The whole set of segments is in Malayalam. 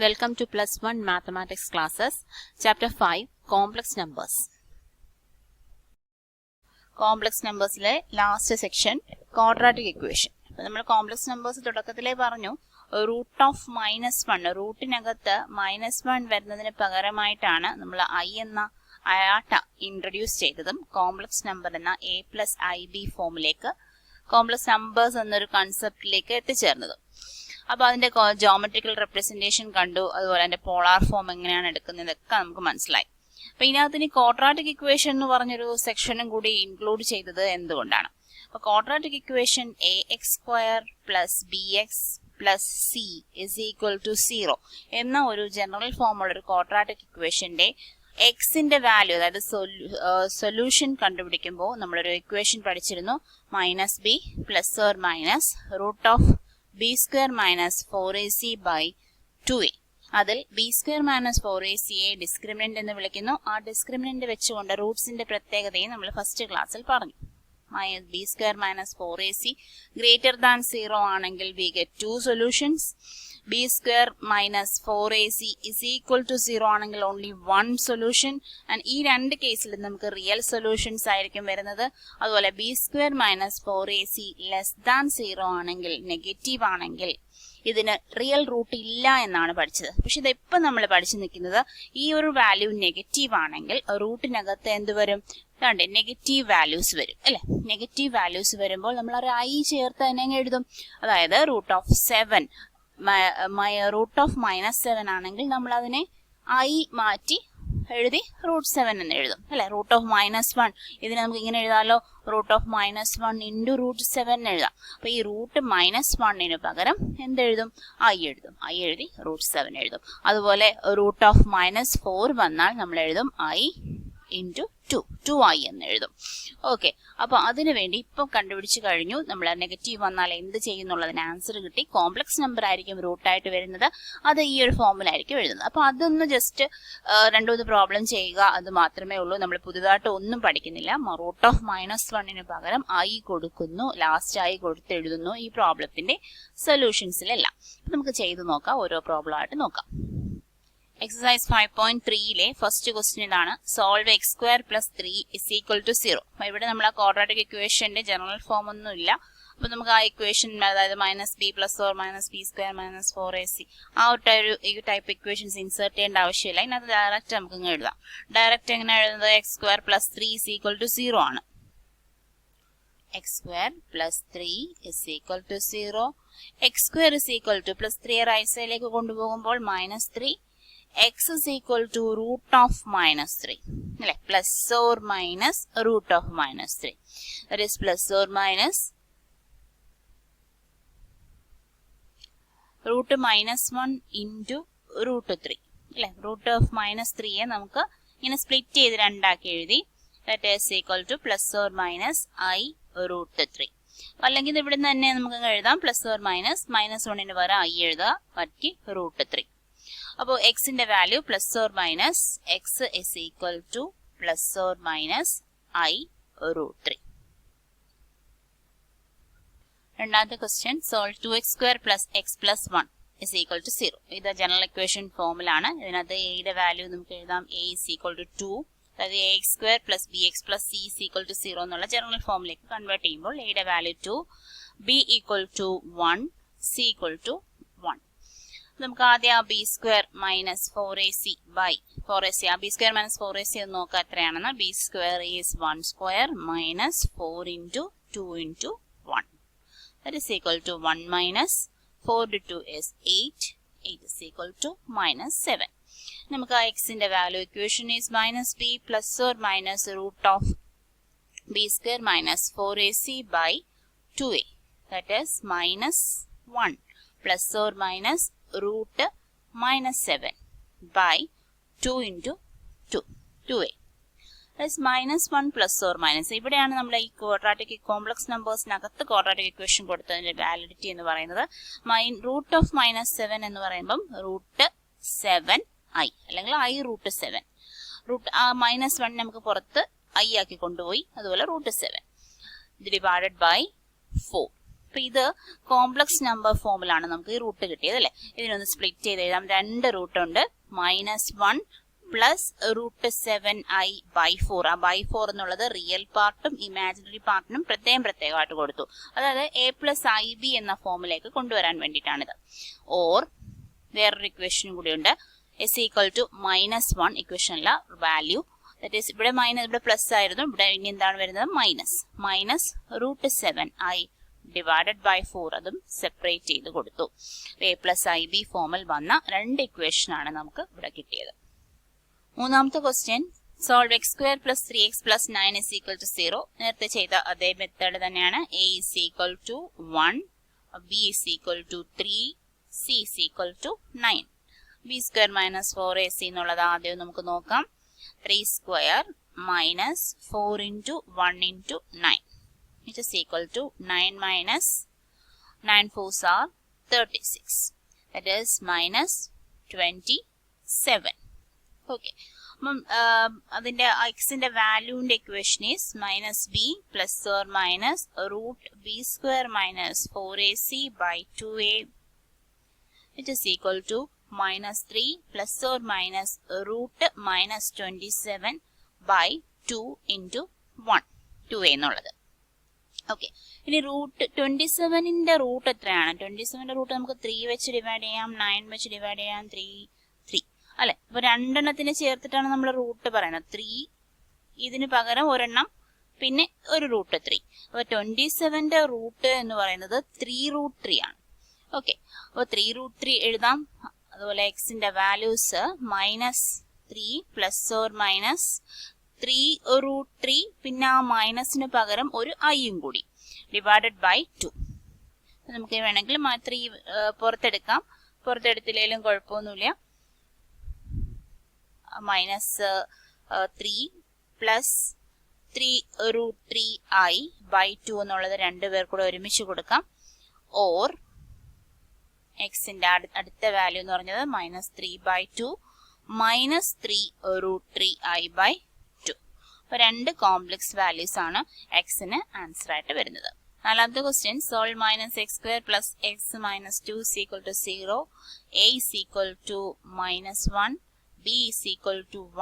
Welcome to Plus 1 Mathematics classes, Chapter 5, Complex Numbers. Complex Numbers le last section, Quadratic Equation. നമ്മൾ കോംപ്ലക്സ് നമ്പേഴ്സ് തുടക്കത്തിലേ പറഞ്ഞു റൂട്ട് ഓഫ് -1 റൂട്ടിനകത്ത് -1 വരുന്നതിന് പകരമായിട്ടാണ് നമ്മൾ I എന്ന അയാട്ട ഇൻട്രൊഡ്യൂസ് ചെയ്തതും കോംപ്ലക്സ് നമ്പർ എന്ന a+ib ഫോമിലേക്ക് കോംപ്ലക്സ് നമ്പേഴ്സ് എന്നൊരു കൺസെപ്റ്റിലേക്ക് എത്തിച്ചേർന്നത്. അപ്പോൾ അതിന്റെ ജോമെട്രിക്കൽ റെപ്രസെന്റേഷൻ കണ്ടു, അതുപോലെ അതിന്റെ പോളാർ ഫോം എങ്ങനെയാണ് എടുക്കുന്നതൊക്കെ നമുക്ക് മനസ്സിലായി. അപ്പൊ ഇതിനകത്ത് ക്വാഡ്രാറ്റിക് ഇക്വേഷൻ എന്ന് പറഞ്ഞൊരു സെക്ഷനും കൂടി ഇൻക്ലൂഡ് ചെയ്തത് എന്തുകൊണ്ടാണ്? അപ്പൊ quadratic equation ax² + bx + c = 0 എന്ന ഒരു ജനറൽ ഫോമുള്ള ഒരു ക്വാഡ്രാറ്റിക് ഇക്വേഷന്റെ എക്സിന്റെ വാല്യൂ, അതായത് സൊല്യൂഷൻ കണ്ടുപിടിക്കുമ്പോൾ നമ്മളൊരു ഇക്വേഷൻ പഠിച്ചിരുന്നു -b ± √b² - 4ac/2a. അതിൽ b² - 4ac ഡിസ്ക്രിമിനന്റ് എന്ന് വിളിക്കുന്നു. ആ ഡിസ്ക്രിമിനന്റ് വെച്ചുകൊണ്ട് റൂട്ട്സിന്റെ പ്രത്യേകതയും നമ്മൾ ഫസ്റ്റ് ക്ലാസ്സിൽ പറഞ്ഞു. b² - 4ac > 0 ആണെങ്കിൽ we get 2 solutions. b² - 4ac = 0 ആണെങ്കിൽ only 1 solution. and ഈ രണ്ട് കേസിലും നമുക്ക് റിയൽ സൊല്യൂഷൻസ് ആയിരിക്കും വരുന്നത്. അതുപോലെ b² - 4ac < 0 ആണെങ്കിൽ, നെഗറ്റീവ് ആണെങ്കിൽ ഇതിന് റിയൽ റൂട്ട് ഇല്ല എന്നാണ് പഠിച്ചത്. പക്ഷെ ഇതിപ്പോ നമ്മൾ പഠിച്ചു നിൽക്കുന്നത് ഈ ഒരു വാല്യൂ നെഗറ്റീവ് ആണെങ്കിൽ റൂട്ടിനകത്ത് എന്ത് വരും? നെഗറ്റീവ് വാല്യൂസ് വരും അല്ലെ. നെഗറ്റീവ് വാല്യൂസ് വരുമ്പോൾ നമ്മൾ ഒരു I ചേർത്ത് തന്നെ എഴുതും. അതായത് √7 -7 ആണെങ്കിൽ നമ്മൾ അതിനെ I മാറ്റി എഴുതി √7 എന്ന് എഴുതും അല്ലെ. √(-1) ഇതിനെ നമുക്ക് ഇങ്ങനെ എഴുതാലോ, √(-1 × √7 എഴുതാം. അപ്പൊ ഈ √-1 പകരം എന്തെഴുതും? I എഴുതും. I എഴുതി √7 എഴുതും. അതുപോലെ √(-4) വന്നാൽ നമ്മൾ എഴുതും I × 2i എന്ന് എഴുതും. ഓക്കെ, അപ്പൊ അതിനു വേണ്ടി ഇപ്പൊ കണ്ടുപിടിച്ചു കഴിഞ്ഞു നമ്മൾ നെഗറ്റീവ് വന്നാൽ എന്ത് ചെയ്യുന്നുള്ളതിന് ആൻസർ കിട്ടി. കോംപ്ലക്സ് നമ്പർ ആയിരിക്കും റൂട്ടായിട്ട് വരുന്നത്, അത് ഈ ഒരു ഫോമിലായിരിക്കും എഴുതുന്നത്. അപ്പൊ അതൊന്ന് ജസ്റ്റ് 2-3 പ്രോബ്ലം ചെയ്യുക, അത് മാത്രമേ ഉള്ളൂ. നമ്മൾ പുതുതായിട്ട് ഒന്നും പഠിക്കുന്നില്ല. √(-1) പകരം I കൊടുക്കുന്നു, ലാസ്റ്റ് I കൊടുത്ത് എഴുതുന്നു ഈ പ്രോബ്ലത്തിന്റെ സൊല്യൂഷൻസിലെല്ലാം. നമുക്ക് ചെയ്തു നോക്കാം, ഓരോ പ്രോബ്ലം ആയിട്ട് നോക്കാം. എക്സസൈസ് 5.3 ഫസ്റ്റ് ക്വസ്റ്റ്യൻ ഇതാണ്. Solve x² + 3 = 0. അപ്പൊ ഇവിടെ നമ്മൾ ആ ക്വാഡ്രാറ്റിക് ഇക്വേഷന്റെ ജനറൽ ഫോം ഒന്നും ഇല്ല. അപ്പൊ നമുക്ക് ആ ഇക്വേഷൻ, അതായത് -b ± b² - 4ac ആ ഒരു ടൈപ്പ് ഇക്വേഷൻസ് ഇൻസേർട്ട് ചെയ്യേണ്ട ആവശ്യമില്ല. ഇതിനകത്ത് ഡയറക്റ്റ് നമുക്ക് ഇങ്ങനെ എഴുതാം. ഡയറക്റ്റ് എങ്ങനെ എഴുതുന്നത്? x² + 3 = 0 ആണ്. x² + 3 = 0. x² +3 റൈറ്റ് സൈഡിലേക്ക് കൊണ്ടുപോകുമ്പോൾ -3. x is equal to √(-3) അല്ലെ, ± √(-3). that is ±√(-1 × √3 അല്ലെ. √(-3) നമുക്ക് ഇങ്ങനെ സ്പ്ലിറ്റ് ചെയ്ത് രണ്ടാക്കി എഴുതി. that is equal to ± I√3. അല്ലെങ്കിൽ ഇവിടെ നിന്ന് തന്നെ നമുക്ക് എഴുതാം ±-1 വരെ I എഴുതുക, ബാക്കി √3. അപ്പോൾ എക്സിന്റെ value ± x is equal to ± I√3. രണ്ടാമത്തെ ക്വസ്റ്റ്യൻ, സോൾവ് 2x² + x + 1 = 0. ഇത് ജനറൽ ഇക്വേഷൻ ഫോമിലാണ്. ഇതിനകത്ത് a യുടെ വാല്യൂ നമുക്ക് എഴുതാം a = 2. അതായത് ax² + bx + c = 0 എന്നുള്ള ജനറൽ ഫോമിലേക്ക് കൺവേർട്ട് ചെയ്യുമ്പോൾ a യുടെ വാല്യൂ 2, b = 1, c = 1. നമുക്ക് ആദ്യം ആ b² - 4ac ആ b² - 4ac ഒന്ന് നോക്കാം എത്രയാണെന്ന്. b² is 1² - 4 × 2 × 1. that is equal to 1 - 4 × 2 is 8. 8 is equal to -7. നമുക്ക് ആ xന്റെ value, equation is -b ± √(b² - 4ac/2a. that is -1 ± √-7/2 × 2a. That's -1 ± ഇവിടെയാണ് നമ്മൾ ഈ ക്വാഡ്രാറ്റിക് കോംപ്ലക്സ് നമ്പേഴ്സിനകത്ത് ക്വാഡ്രാറ്റിക് ഇക്വേഷൻ കൊടുത്തതിന്റെ വാലിഡിറ്റി എന്ന് പറയുന്നത്. √(-7) എന്ന് പറയുമ്പം √7i അല്ലെങ്കിൽ I√7. -1 നമുക്ക് പുറത്ത് I ആക്കി കൊണ്ടുപോയി, അതുപോലെ √7 ഡിവൈഡഡ് ബൈ 4. അപ്പൊ ഇത് കോംപ്ലക്സ് നമ്പർ ഫോമിലാണ് നമുക്ക് ഈ റൂട്ട് കിട്ടിയത് അല്ലെ. ഇതിനൊന്ന് സ്പ്ലിറ്റ് ചെയ്ത് എഴുതാം. രണ്ട് റൂട്ട് ഉണ്ട്. -1 പ്ലസ് √7i/4. ആ /4 എന്നുള്ളത് റിയൽ പാർട്ടും ഇമാജിനറി പാർട്ടിനും പ്രത്യേകമായിട്ട് കൊടുത്തു. അതായത് a+ib എന്ന ഫോമിലേക്ക് കൊണ്ടുവരാൻ വേണ്ടിയിട്ടാണിത്. ഓർ വേറൊരു ഇക്വേഷനും കൂടിയുണ്ട്. s = -1 ഇക്വേഷനിലെ വാല്യൂ. ദാറ്റ് ഈസ് ഇവിടെ പ്ലസ് ആയിരുന്നു, ഇവിടെ ഇനി എന്താണ് വരുന്നത്? Minus √7i divided by 4. അതും സെപ്പറേറ്റ് ചെയ്ത് കൊടുത്തു. a+ib ഫോമിൽ വന്ന രണ്ട് ഇക്വേഷൻ ആണ് നമുക്ക് ഇവിടെ കിട്ടിയത്. മൂന്നാമത്തെ ക്വസ്റ്റ്യൻ, സോൾവ് x² + 3x + 9 = 0. നേരത്തെ ചെയ്ത അതേ മെത്തേഡ് തന്നെയാണ്. a = 1, b = 3, c = 9. b² - 4ac എന്നുള്ളത് ആദ്യം നമുക്ക് നോക്കാം. 3² - 4 × 1 × 9 which is equal to 9 minus 9 4s are 36. That is -27. Okay. അതിന്റെ xന്റെ വാല്യൂന്റെ equation is -b + or minus √b² - 4ac / 2a which is equal to -3 + or minus √-27 / 2 × 1 2a എന്നുള്ളത്. ഓക്കെ, ഇനി √27ന്റെ റൂട്ട് എത്രയാണ്? 27ന്റെ റൂട്ട് നമുക്ക് 3 വെച്ച് ഡിവൈഡ് ചെയ്യാം, 9 വെച്ച് ഡിവൈഡ് ചെയ്യാം, 3 അല്ലെ. അപ്പൊ രണ്ടെണ്ണത്തിന് ചേർത്തിട്ടാണ് നമ്മൾ റൂട്ട് പറയുന്നത്. 3 ഇതിന് പകരം ഒരെണ്ണം, പിന്നെ ഒരു √3. അപ്പൊ 27ന്റെ റൂട്ട് എന്ന് പറയുന്നത് 3√3 ആണ്. ഓക്കെ, അപ്പൊ 3√3 എഴുതാം. അതുപോലെ എക്സിന്റെ വാല്യൂസ് -3 + or minus 3√3, പിന്നെ ആ മൈനസിന് പകരം ഒരു ഐയും കൂടി ഡിവൈഡഡ് ബൈ 2. നമുക്ക് വേണമെങ്കിൽ 3 പുറത്തെടുക്കാം, പുറത്തെടുത്തില്ലെങ്കിലും കുഴപ്പമൊന്നുമില്ല. -3 + 3√3i/2 എന്നുള്ളത് രണ്ടുപേർ കൂടെ ഒരുമിച്ച് കൊടുക്കാം. ഓർ എക്സിന്റെ അടുത്ത വാല്യൂ എന്ന് പറഞ്ഞത് -3/2 -3√3i/2. അപ്പൊ രണ്ട് കോംപ്ലക്സ് വാല്യൂസ് ആണ് എക്സിന് ആൻസർ ആയിട്ട് വരുന്നത്. നാലാമത്തെ question, solve -x² + x - 2 = 0. a = -1, b =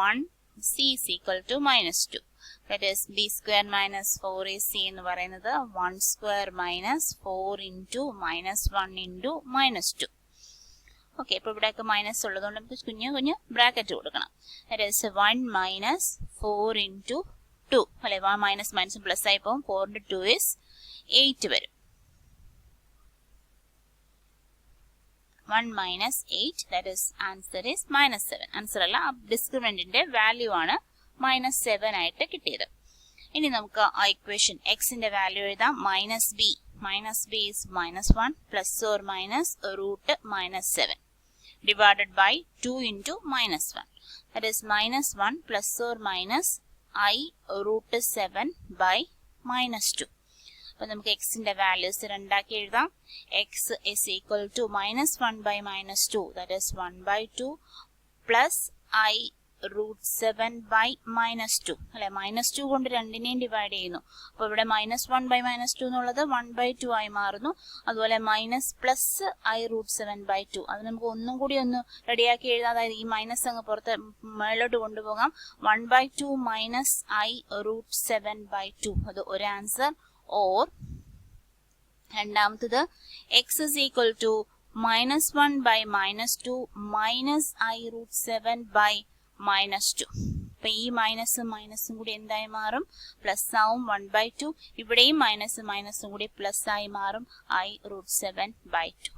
1, c = -2. That is b² - 4ac എന്ന് പറയുന്നത് 1² - 4 × -1 × -2. ഓക്കെ, ഇപ്പൊ ഇവിടെയൊക്കെ മൈനസ് ഉള്ളതുകൊണ്ട് നമുക്ക് കുഞ്ഞു ബ്രാക്കറ്റ് കൊടുക്കണം. That is 1 - 4 × 2 അല്ലെ. മൈനസ് പ്ലസ് ആയി പോകും. 4 × 2 is 8 വരും. 1 - 8, that is answer is -7. Answer അല്ല, ഡിസ്ക്രിമിനന്റിന്റെ വാല്യൂ ആണ് -7 ആയിട്ട് കിട്ടിയത്. ഇനി നമുക്ക് ആ ഇക്വേഷൻ എക്സിന്റെ വാല്യൂ എഴുതാം. -b is -1 + or minus √-7 divided by 2 × -1. That is -1 + or minus i√7 / -2. അപ്പൊ നമുക്ക് എക്സിന്റെ വാല്യൂസ് രണ്ടാക്കി എഴുതാം. x is equal to -1 / -2, that is 1/2 plus i√7 / -2 അല്ലെ. -2 കൊണ്ട് രണ്ടിനെയും ഡിവൈഡ് ചെയ്യുന്നു. അപ്പൊ ഇവിടെ -1 / -2 എന്നുള്ളത് 1/2 ആയി മാറുന്നു. അതുപോലെ മൈനസ് പ്ലസ് i√7/2, അത് നമുക്ക് ഒന്നും കൂടി ഒന്ന് റെഡിയാക്കി എഴുതാം. അതായത് ഈ മൈനസ് അങ്ങ് പുറത്ത് മേളോട്ട് കൊണ്ടുപോകാം. 1/2 minus i√7/2, അത് ഒരു ആൻസർ. ഓർ രണ്ടാമത്തത് x is equal to -1 / -2 minus i√7 / -2. അപ്പൊ ഈ മൈനസും കൂടി എന്തായി മാറും? പ്ലസ് ആവും. 1/2. ഇവിടെയും മൈനസും കൂടി പ്ലസ് ആയി മാറും. i√7/2.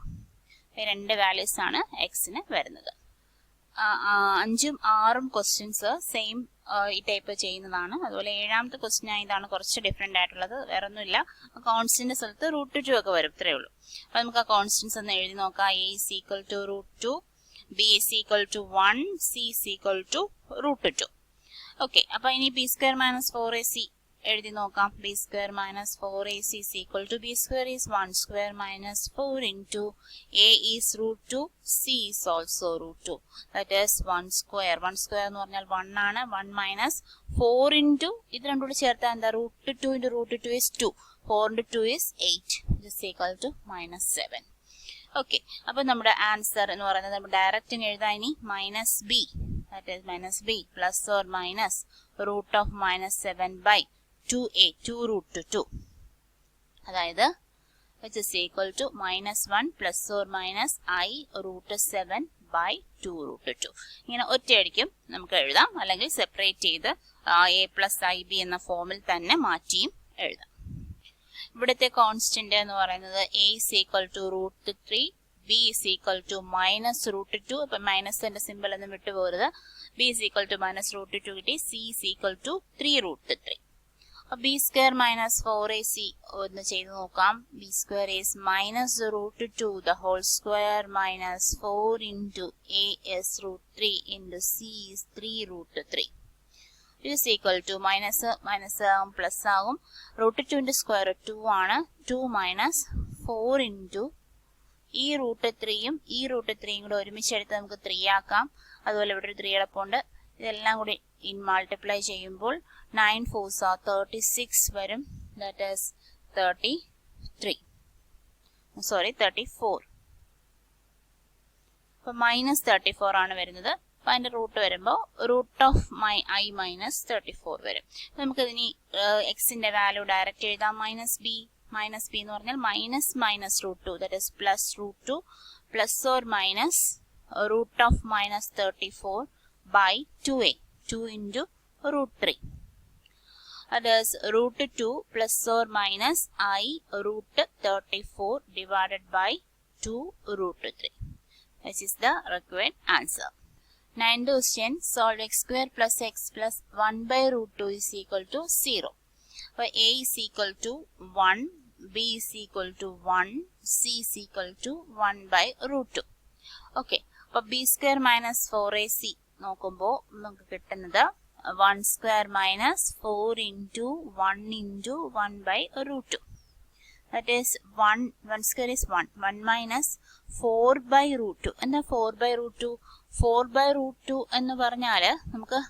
രണ്ട് വാല്യൂസ് ആണ് എക്സിന് വരുന്നത്. 5ഉം 6ഉം ക്വസ്റ്റ്യൻസ് സെയിം ഈ ടൈപ്പ് ചെയ്യുന്നതാണ്. അതുപോലെ 7ാമത്തെ ക്വസ്റ്റ്യൻ ഇതാണ് കുറച്ച് ഡിഫറെന്റ് ആയിട്ടുള്ളത്. വേറെ ഒന്നുമില്ല, കോൺസ്റ്റന്റ് സ്ഥലത്ത് √2 ഒക്കെ വരും, ഇത്രയേ ഉള്ളൂ. അപ്പൊ നമുക്ക് ആ കോൺസ്റ്റന്റ്സ് ഒന്ന് എഴുതി നോക്കാം. a is equal to √2, b is equal to 1, c is equal to √2. Okay, അപ്പൊ ഇനി b² - 4ac എഴുതി നോക്കാം. B square minus 4ac is equal to b square is 1 square minus 4 into a is root 2, c is also root 2. That is 1 square. 1 square എന്ന് പറഞ്ഞാൽ 1 ആണ്. 1 minus 4 into ഇത് രണ്ടും കൂടി ചേർത്താൽ എന്താ? root 2 into root 2 is 2. 4 into 2 is 8. This is equal to minus 7. Okay, അപ്പോൾ നമ്മുടെ ആൻസർ എന്ന് പറയുന്നത് നമ്മൾ ഡയറക്റ്റ് എഴുതാൻ ഇനി minus B, that is minus B plus or minus root of minus 7 by 2a 2 root 2, അതായത് which is equal to minus 1 plus or minus I root 7 by 2 root 2. ഇങ്ങനെ ഒറ്റയടിക്കും നമുക്ക് എഴുതാം, അല്ലെങ്കിൽ സെപ്പറേറ്റ് ചെയ്ത് a plus ib എന്ന ഫോമിൽ തന്നെ മാറ്റിയും എഴുതാം. ഇവിടുത്തെ കോൺസ്റ്റന്റ് എന്ന് പറയുന്നത് a is equal to root 3, b is equal to minus root 2, അപ്പൊ മൈനസിന്റെ സിമ്പിൾ ഒന്നും വിട്ടുപോകരുത്. b is equal to minus root 2 കിട്ടി. c is equal to 3 root 3. b square minus 4ac ഒന്ന് ചെയ്ത് നോക്കാം. b square is minus root 2 the whole square minus 4 into a is root 3 into c is 3 root 3. It is equal to minus plus ആകും. root 2 ന്റെ സ്ക്വയർ 2 ആണ്. 2 minus 4 into ഈ റൂട്ട് 3യും ഈ റൂട്ട് 3യും കൂടെ ഒരുമിച്ച് എടുത്ത് നമുക്ക് 3 ആക്കാം. അതുപോലെ ഇവിടെ ഒരു 3 എളുപ്പമുണ്ട്. ഇതെല്ലാം കൂടി ഇൻ മൾട്ടിപ്ലൈ ചെയ്യുമ്പോൾ 9 4s are 36 വരും. That is 34. അപ്പോൾ മൈനസ് 34 ആണ് വരുന്നത്. അപ്പോൾ അതിൻ്റെ റൂട്ട് വരുമ്പോൾ റൂട്ട് ഓഫ് i മൈനസ് 34 വരും. നമുക്കിതിനി എക്സിൻ്റെ വാല്യൂ ഡയറക്റ്റ് എഴുതാം. മൈനസ് ബി എന്ന് പറഞ്ഞാൽ minus root 2, that is plus root 2 plus or minus root of minus 34 by 2a 2 into root 3. That is root 2 plus or minus I root 34 divided by 2 root 3. This is the required answer. 9th question, solve x square plus x plus 1 by root 2 is equal to 0. For a is equal to 1, b is equal to 1, c is equal to 1 by root 2. Okay, for b square minus 4ac നോക്കുമ്പോൾ നമുക്ക് കിട്ടുന്നത് 1 square minus 4 into 1 by root 2. That is 1 square is 1 minus 4 by root 2. എന്താ 4 by root 2? 4 by root 2 എന്ന് പറഞ്ഞാൽ നമുക്ക്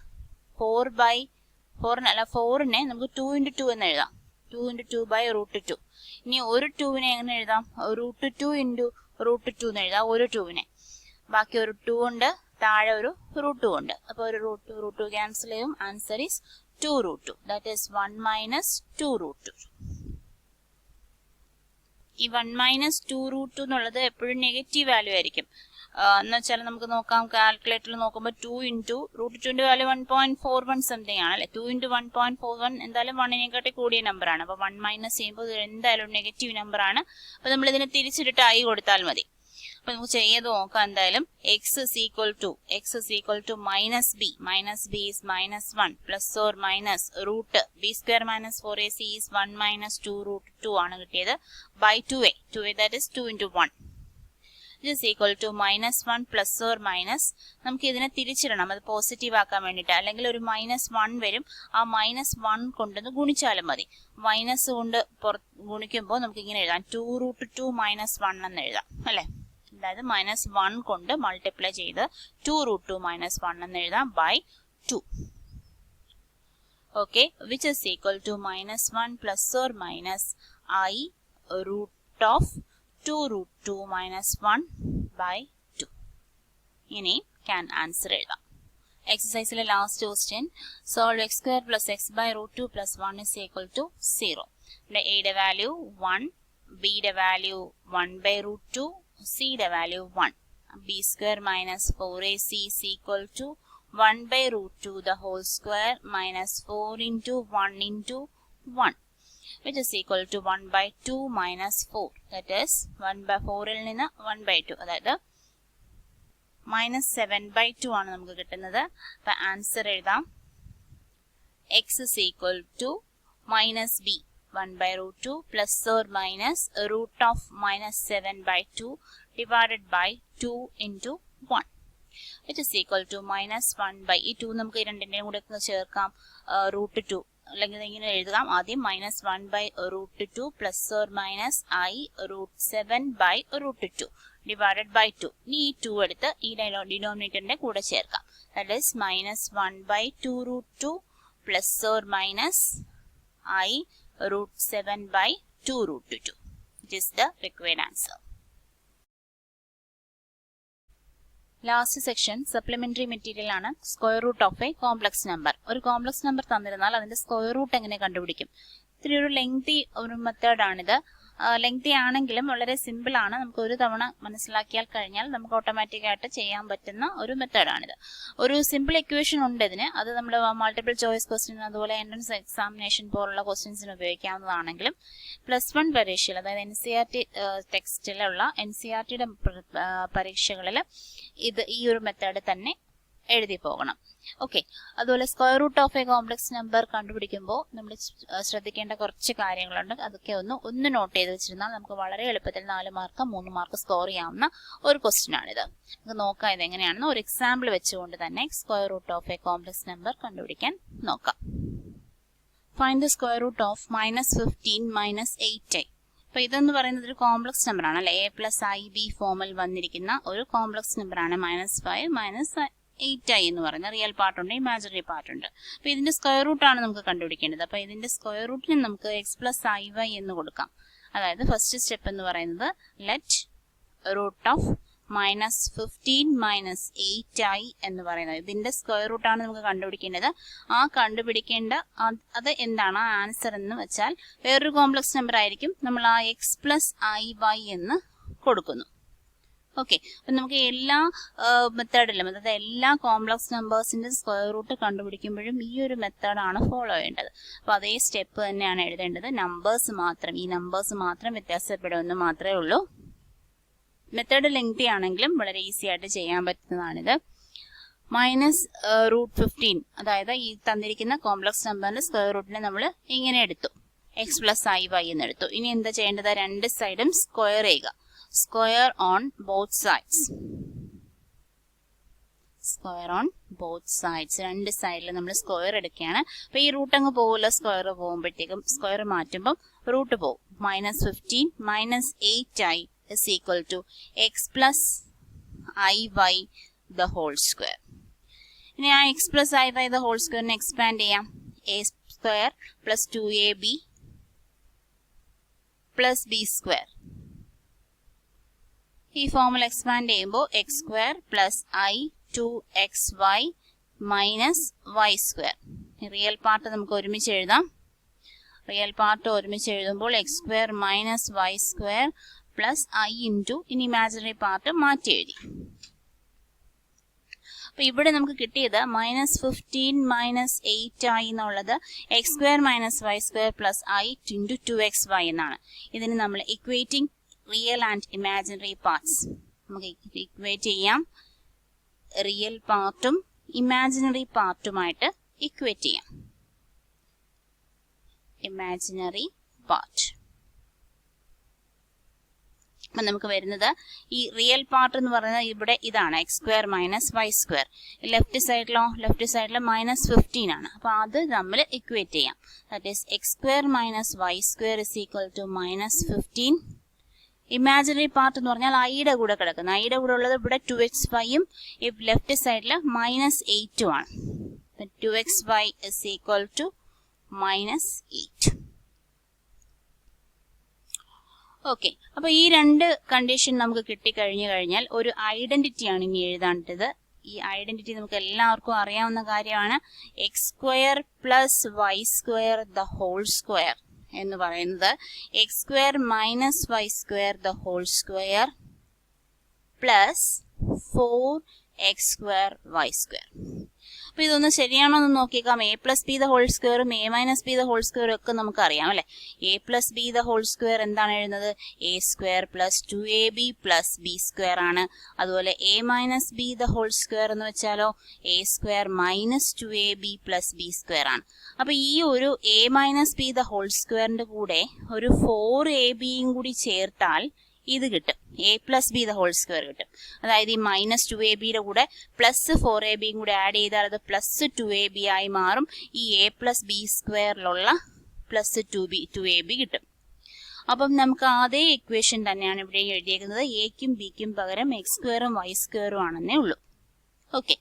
4നെ നമുക്ക് 2 into 2 എന്ന് എഴുതാം. 2 into 2 by root 2. ഇനി ഒരു 2നെ എങ്ങനെ എഴുതാം? root 2 into root 2 എന്ന് എഴുതാം ഒരു 2നെ. ബാക്കി ഒരു 2 ഉണ്ട്, താഴെ ഒരു റൂട്ട് 2 ഉണ്ട്. അപ്പോൾ ഒരു റൂട്ട് 2 ക്യാൻസൽ ചെയ്യും. Answer is 2 root 2. That is 1 minus 2 root 2. ഈ 1 minus 2 root 2 എന്നുള്ളത് എപ്പോഴും നെഗറ്റീവ് വാല്യൂ ആയിരിക്കും. എന്ന് വെച്ചാൽ നമുക്ക് നോക്കാം, കാൽക്കുലേറ്ററിൽ നോക്കുമ്പോൾ 2 into root 2ന്റെ വാല്യൂ 1.41 സംതിങ് ആണ് അല്ലെ. 2 into 1.41 എന്തായാലും 1നേക്കാട്ടി കൂടിയ നമ്പറാണ്. അപ്പോൾ 1 മൈനസ് ചെയ്യുമ്പോൾ എന്തായാലും നെഗറ്റീവ് നമ്പറാണ്. അപ്പോൾ നമ്മൾ ഇതിനെ തിരിച്ചിട്ട് i കൊടുത്താൽ മതി. അപ്പോൾ നമുക്ക് ചെയ്ത് നോക്കാം. എന്തായാലും x is equal to minus b is minus 1 plus or minus root b square minus 4ac is 1 minus 2 root 2 ആണ് കിട്ടിയത് by 2a that is 2 into 1. It is equal to minus 1 plus or minus, നമുക്ക് ഇതിനെ തിരിച്ചിടണം, അത് പോസിറ്റീവ് ആക്കാൻ വേണ്ടിയിട്ട്. അല്ലെങ്കിൽ ഒരു -1 വരും, ആ -1 കൊണ്ടൊന്ന് ഗുണിച്ചാലും മതി. മൈനസ് കൊണ്ട് ഗുണിക്കുമ്പോൾ നമുക്ക് ഇങ്ങനെ എഴുതാം, 2 root 2 minus 1 എന്ന് എഴുതാം അല്ലേ. അതായത് -1 കൊണ്ട് മൾട്ടിപ്ലൈ ചെയ്ത് 2 root 2 minus 1 എന്ന് എഴുതാം by 2. Okay, which is equal to -1 plus or minus I root of 2 root 2 minus 1 by 2. ഇനി can answer എഴുതാം. എക്സസൈസിലെ last question, solve x square plus x by root 2 plus 1 is equal to 0. ഇവിടെ a യുടെ വാല്യൂ 1, b യുടെ വാല്യൂ 1 by root 2, c യുടെ value 1. b square minus 4ac is equal to 1 by root 2 the whole square minus 4 into 1 into 1. which is equal to 1 by 2 minus 4. That is 1 by 4 ൽ നിന്ന് 1 by 2. അതായത് -7 by 2 ആണ് നമുക്ക് കിട്ടുന്നത്. അപ്പോൾ ആൻസർ എഴുതാം. x is equal to minus b 1 by root 2 plus or minus root of -7 by 2 divided by 2 into 1. which is equal to -1 by ഈ 2 നമുക്ക് രണ്ടിൻ്റെയും കൂടെ ചേർക്കാം. root 2 അല്ലെങ്കിൽ ഇങ്ങനെ എഴുതാം. ആദ്യം -1/√2 plus or minus i√7/√2 divided by 2. ഇനി ഈ 2 എടുത്ത് ഈ ഡിനോമിനേറ്ററിന്റെ കൂടെ ചേർക്കാം. That is -1/2√2 plus or minus i√7/2√2. It is the required answer. Last section supplementary material ആണ്. Square root of a complex number. ഒരു കോംപ്ലക്സ് നമ്പർ തന്നിരുന്നാൽ അതിന്റെ സ്ക്വയർ റൂട്ട് എങ്ങനെ കണ്ടുപിടിക്കും? ഇത്തിരി ഒരു ലെങ്തി ഒരു മെത്തേഡാണിത്. ലെങ്തി ആണെങ്കിലും വളരെ സിമ്പിൾ ആണ്. നമുക്ക് ഒരു തവണ മനസ്സിലാക്കിയാൽ കഴിഞ്ഞാൽ നമുക്ക് ഓട്ടോമാറ്റിക് ആയിട്ട് ചെയ്യാൻ പറ്റുന്ന ഒരു മെത്തേഡാണിത്. ഒരു സിമ്പിൾ ഇക്വേഷൻ ഉണ്ട് ഇതിന്. അത് നമ്മൾ മൾട്ടിപ്പിൾ ചോയ്സ് ക്വസ്റ്റ്യൻ അതുപോലെ എൻട്രൻസ് എക്സാമിനേഷൻ പോലുള്ള ക്വസ്റ്റ്യൻസിന് ഉപയോഗിക്കാവുന്നതാണെങ്കിലും +1 പരീക്ഷയിൽ, അതായത് NCERT ടെക്സ്റ്റിലുള്ള NCERTയുടെ പരീക്ഷകളിൽ ഈ ഒരു മെത്തേഡ് തന്നെ എഴുതി പോകണം. ഓക്കെ. അതുപോലെ square root of a complex number കണ്ടുപിടിക്കുമ്പോൾ നമ്മൾ ശ്രദ്ധിക്കേണ്ട കുറച്ച് കാര്യങ്ങളുണ്ട്. അതൊക്കെ ഒന്ന് നോട്ട് ചെയ്ത് വെച്ചിരുന്നാൽ നമുക്ക് വളരെ എളുപ്പത്തിൽ 4 മാർക്ക് 3 മാർക്ക് സ്കോർ ചെയ്യാവുന്ന ഒരു ക്വസ്റ്റ്യൻ ആണിത്. നമുക്ക് നോക്കാം ഇത് എങ്ങനെയാണെന്ന്. ഒരു എക്സാമ്പിൾ വെച്ചുകൊണ്ട് തന്നെ square root of a complex number കണ്ടുപിടിക്കാൻ നോക്കാം. Find the square root of -15 -8i. അപ്പൊ ഇതെന്ന് പറയുന്നത് ഒരു കോംപ്ലക്സ് നമ്പർ ആണ് അല്ലെ. a+ib ഫോമിൽ വന്നിരിക്കുന്ന ഒരു കോംപ്ലക്സ് നമ്പർ ആണ്. -5 -8i എന്ന് പറയുന്നത് റിയൽ പാർട്ടുണ്ട്, ഇമാജിനറി പാർട്ടുണ്ട്. അപ്പൊ ഇതിന്റെ സ്ക്വയർ റൂട്ട് ആണ് നമുക്ക് കണ്ടുപിടിക്കേണ്ടത്. അപ്പൊ ഇതിന്റെ സ്ക്വയർ റൂട്ടിന് നമുക്ക് x+iy എന്ന് കൊടുക്കാം. അതായത് ഫസ്റ്റ് സ്റ്റെപ്പ് എന്ന് പറയുന്നത് ലെറ്റ് റൂട്ട് ഓഫ് -15 -8i എന്ന് പറയുന്നത് ഇതിന്റെ സ്ക്വയർ റൂട്ടാണ് നമുക്ക് കണ്ടുപിടിക്കേണ്ടത്. ആ കണ്ടുപിടിക്കേണ്ട അത് എന്താണ് ആ ആൻസർ എന്ന് വെച്ചാൽ വേറൊരു കോംപ്ലക്സ് നമ്പർ ആയിരിക്കും. നമ്മൾ ആ x+iy എന്ന് കൊടുക്കുന്നു. ഓക്കെ. അപ്പൊ നമുക്ക് എല്ലാ മെത്തേഡിലും, അതായത് എല്ലാ കോംപ്ലക്സ് നമ്പേഴ്സിന്റെ സ്ക്വയർ റൂട്ട് കണ്ടുപിടിക്കുമ്പോഴും ഈ ഒരു മെത്തേഡാണ് ഫോളോ ചെയ്യേണ്ടത്. അപ്പൊ അതേ സ്റ്റെപ്പ് തന്നെയാണ് എഴുതേണ്ടത്. ഈ നമ്പേഴ്സ് മാത്രം വ്യത്യാസപ്പെടുമെന്ന് മാത്രമേ ഉള്ളൂ. മെത്തേഡ് ലെങ്തി ആണെങ്കിലും വളരെ ഈസി ആയിട്ട് ചെയ്യാൻ പറ്റുന്നതാണിത്. -√15, അതായത് ഈ തന്നിരിക്കുന്ന കോംപ്ലക്സ് നമ്പറിന്റെ സ്ക്വയർ റൂട്ടിനെ നമ്മൾ ഇങ്ങനെ എടുത്തു, x+iy എന്ന് എടുത്തു. ഇനി എന്താ ചെയ്യേണ്ടത്? രണ്ട് സൈഡും സ്ക്വയർ ചെയ്യുക. Square on both sides. രണ്ട് സൈഡിൽ നമ്മൾ സ്ക്വയർ എടുക്കുകയാണ്. അപ്പൊ ഈ റൂട്ട് അങ്ങ് പോകില്ല. സ്ക്വയർ പോകുമ്പോഴത്തേക്കും സ്ക്വയർ മാറ്റുമ്പോൾ റൂട്ട് പോകും. -15 -8i is equal to x+iy the whole square. ഇനി ആ x+iy the whole square expand ചെയ്യാം. a² + 2ab + b². ഈ ഫോമുല എക്സ്പാൻഡ് ചെയ്യുമ്പോൾ x² + i 2xy -y². Real part നമുക്ക് ഒരുമിച്ച് എഴുതാം. റിയൽ പാർട്ട് ഒരുമിച്ച് എഴുതുമ്പോൾ x² -y² + i ഇൻറ്റു ഇനി ഇമാജിനറി പാർട്ട് മാറ്റി എഴുതി. അപ്പൊ ഇവിടെ നമുക്ക് കിട്ടിയത് -15 -8i എന്നുള്ളത് x² -y² + i into 2xy എന്നാണ്. ഇതിന് നമ്മൾ equating real and imaginary parts നമുക്ക് ഇക്വേറ്റ് ചെയ്യാം. റിയൽ പാർട്ടും ഇമാജിനറി പാർട്ടുമായിട്ട് ഇക്വേറ്റ് ചെയ്യാം. ഇമാജിനറി പാർട്ട് അപ്പൊ നമുക്ക് വരുന്നത് ഈ റിയൽ പാർട്ട് എന്ന് പറയുന്നത് ഇവിടെ ഇതാണ്, x² -y². ലെഫ്റ്റ് സൈഡിലോ -15 ആണ്. അപ്പൊ അത് നമ്മൾ ഇക്വേറ്റ് ചെയ്യാം. That is x² -y² is equal to -15. Imaginary part എന്ന് പറഞ്ഞാൽ ഐയുടെ കൂടെ കിടക്കുന്ന, ഐയുടെ കൂടെ ഉള്ളത് ഇവിടെ 2xyയും ലെഫ്റ്റ് സൈഡിൽ -8 ആണ്. 2xy is equal to -8. Okay. അപ്പൊ ഈ രണ്ട് കണ്ടീഷൻ നമുക്ക് കിട്ടിക്കഴിഞ്ഞു കഴിഞ്ഞാൽ ഒരു ഐഡന്റിറ്റി ആണ് ഇനി എഴുതാണ്ടത്. ഈ ഐഡന്റിറ്റി നമുക്ക് എല്ലാവർക്കും അറിയാവുന്ന കാര്യമാണ്. x² + y² the whole square എന്ന് പറയുന്നത് x² -y² the whole square plus 4x² y². അപ്പൊ ഇതൊന്ന് ശരിയാണോ എന്ന് നോക്കിയേക്കാം. a+b the whole square ഉം a - b the whole square ഒക്കെ നമുക്ക് അറിയാം അല്ലെ. a+b the whole square എന്താണ് എഴുതുന്നത്? a² + 2ab + b² ആണ്. അതുപോലെ a - b the whole square എന്ന് വെച്ചാലോ a² - 2ab + b² ആണ്. അപ്പൊ ഈ ഒരു a - b the whole squareന്റെ കൂടെ ഒരു 4ab കൂടി ചേർത്താൽ ഇത് കിട്ടും, A plus B the whole square കിട്ടും. അതായത് ഈ മൈനസ് 2ab കൂടെ പ്ലസ് 4ab കൂടെ ആഡ് ചെയ്താൽ അത് പ്ലസ് 2ab ആയി മാറും. ഈ എ പ്ലസ് ബി സ്ക്വയറിലുള്ള പ്ലസ് 2ab കിട്ടും. അപ്പം നമുക്ക് അതേ ഇക്വേഷൻ തന്നെയാണ് ഇവിടെ എഴുതിയേക്കുന്നത്. എക്കും ബിക്കും പകരം എക്സ് സ്ക്വയറും വൈ സ്ക്വയറും ആണെന്നേ ഉള്ളൂ. ഓക്കെ,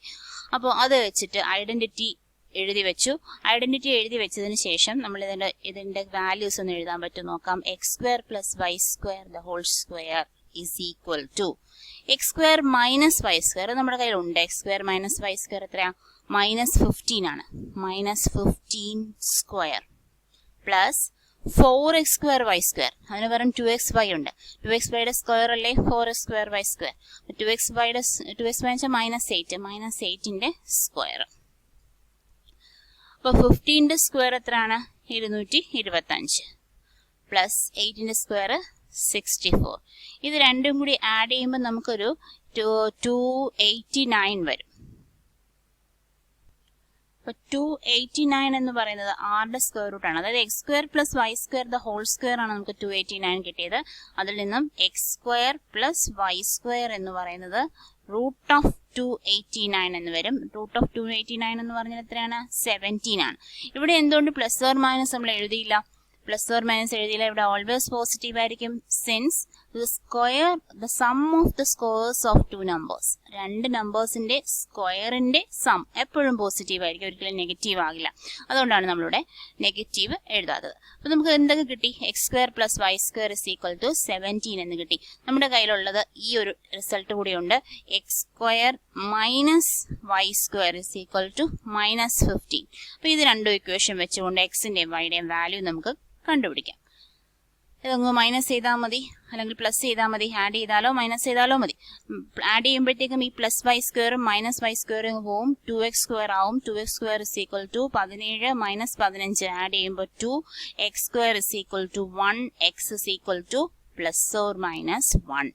അപ്പോൾ അത് വെച്ചിട്ട് ഐഡന്റിറ്റി എഴുതി വെച്ചു. ഐഡന്റിറ്റി എഴുതി വെച്ചതിന് ശേഷം നമ്മൾ ഇതിന്റെ വാല്യൂസ് ഒന്ന് എഴുതാൻ പറ്റും നോക്കാം. X square plus Y square the whole square is equal to X square minus Y square നമ്മുടെ കയ്യിലുണ്ട്. X square minus Y square എത്രയാ? -15 ആണ്. -15 square plus 4x square Y square. അതിന് പകരം 2xy ഉണ്ട്. 2xyയുടെ സ്ക്വയർ അല്ലേ 4x square Y square. 2xy വെച്ചാൽ -8ന്റെ സ്ക്വയർ. അപ്പോൾ 15ന്റെ സ്ക്വയർ എത്രയാണ്? 225 പ്ലസ് 8ന്റെ സ്ക്വയർ 64. ഇത് രണ്ടും കൂടി ആഡ് ചെയ്യുമ്പോൾ നമുക്കൊരു 289 വരും. അപ്പോൾ 289 എന്ന് പറയുന്നത് ആറുടെ സ്ക്വയർ റൂട്ട് ആണ്. അതായത് X square plus Y square the whole square ആണ് നമുക്ക് 289 കിട്ടിയത്. അതിൽ നിന്നും X square plus Y square എന്ന് പറയുന്നത് റൂട്ട് ഓഫ് 289 എന്ന് വരും. റൂട്ട് ഓഫ് 289 എന്ന് പറഞ്ഞാൽ എത്രയാണ്? 17 ആണ്. ഇവിടെ എന്തുകൊണ്ട് പ്ലസ് ഓർ മൈനസ് നമ്മൾ എഴുതിയില്ല? പ്ലസ് ഓർ മൈനസ് എഴുതിയില്ല. ഇവിടെ ഓൾവേസ് പോസിറ്റീവ് ആയിരിക്കും. Since the sum of the squares of two numbers, രണ്ട് നമ്പേഴ്സിന്റെ സ്ക്വയറിന്റെ സം എപ്പോഴും പോസിറ്റീവ് ആയിരിക്കും, ഒരിക്കലും നെഗറ്റീവ് ആകില്ല. അതുകൊണ്ടാണ് നമ്മളിവിടെ നെഗറ്റീവ് എഴുതാത്തത്. അപ്പൊ നമുക്ക് എന്തൊക്കെ കിട്ടി? X square plus Y square is equal to 17 എന്ന് കിട്ടി. നമ്മുടെ കയ്യിലുള്ളത് ഈ ഒരു റിസൾട്ട് കൂടിയുണ്ട്. X square minus Y square is equal to -15. അപ്പൊ ഇത് രണ്ടും ഇക്വേഷൻ വെച്ചുകൊണ്ട് എക്സിന്റെയും വൈയുടെയും വാല്യൂ നമുക്ക് കണ്ടുപിടിക്കാം. ഇതങ്ങ് മൈനസ് ചെയ്താൽ മതി, അല്ലെങ്കിൽ പ്ലസ് ചെയ്താൽ മതി. ആഡ് ചെയ്താലോ മൈനസ് ചെയ്താലോ മതി. ആഡ് ചെയ്യുമ്പോഴത്തേക്കും ഈ പ്ലസ് വൈ സ്ക്വയറും മൈനസ് വൈ സ്ക്വയറും പോവും. 2x സ്ക്വയർ ആവും. 2x square is equal to 17 minus 15 add ചെയ്യുമ്പോൾ 2. X square is equal to 1. X is equal to plus or minus 1.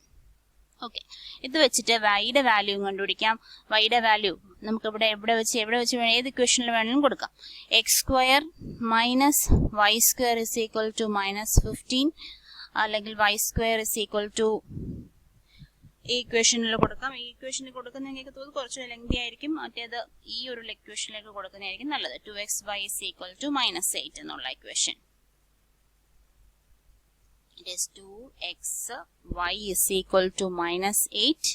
Okay, ഇത് വെച്ചിട്ട് വൈയുടെ വാല്യൂ കണ്ടുപിടിക്കാം. വൈയുടെ വാല്യൂ നമുക്ക് എവിടെ വെച്ച് ഏത് ഇക്വേഷനിൽ വേണമെങ്കിലും കൊടുക്കാം. X square minus Y square is equal to -15, അല്ലെങ്കിൽ Y square is equal to ഈ ഇക്വേഷനിൽ കൊടുക്കാം. ഈ ഇക്വേഷനിൽ കൊടുക്കുന്ന എനിക്ക് തോന്നുന്നു കുറച്ച് ലെങ്തി ആയിരിക്കും. മറ്റേത് ഈ ഒരു ഇക്വേഷനിലേക്ക് കൊടുക്കുന്നതായിരിക്കും നല്ലത്. 2xy ഇസ് ഈക്വൽ ടു -8 എന്നുള്ള equation. It is 2xy is equal to -8.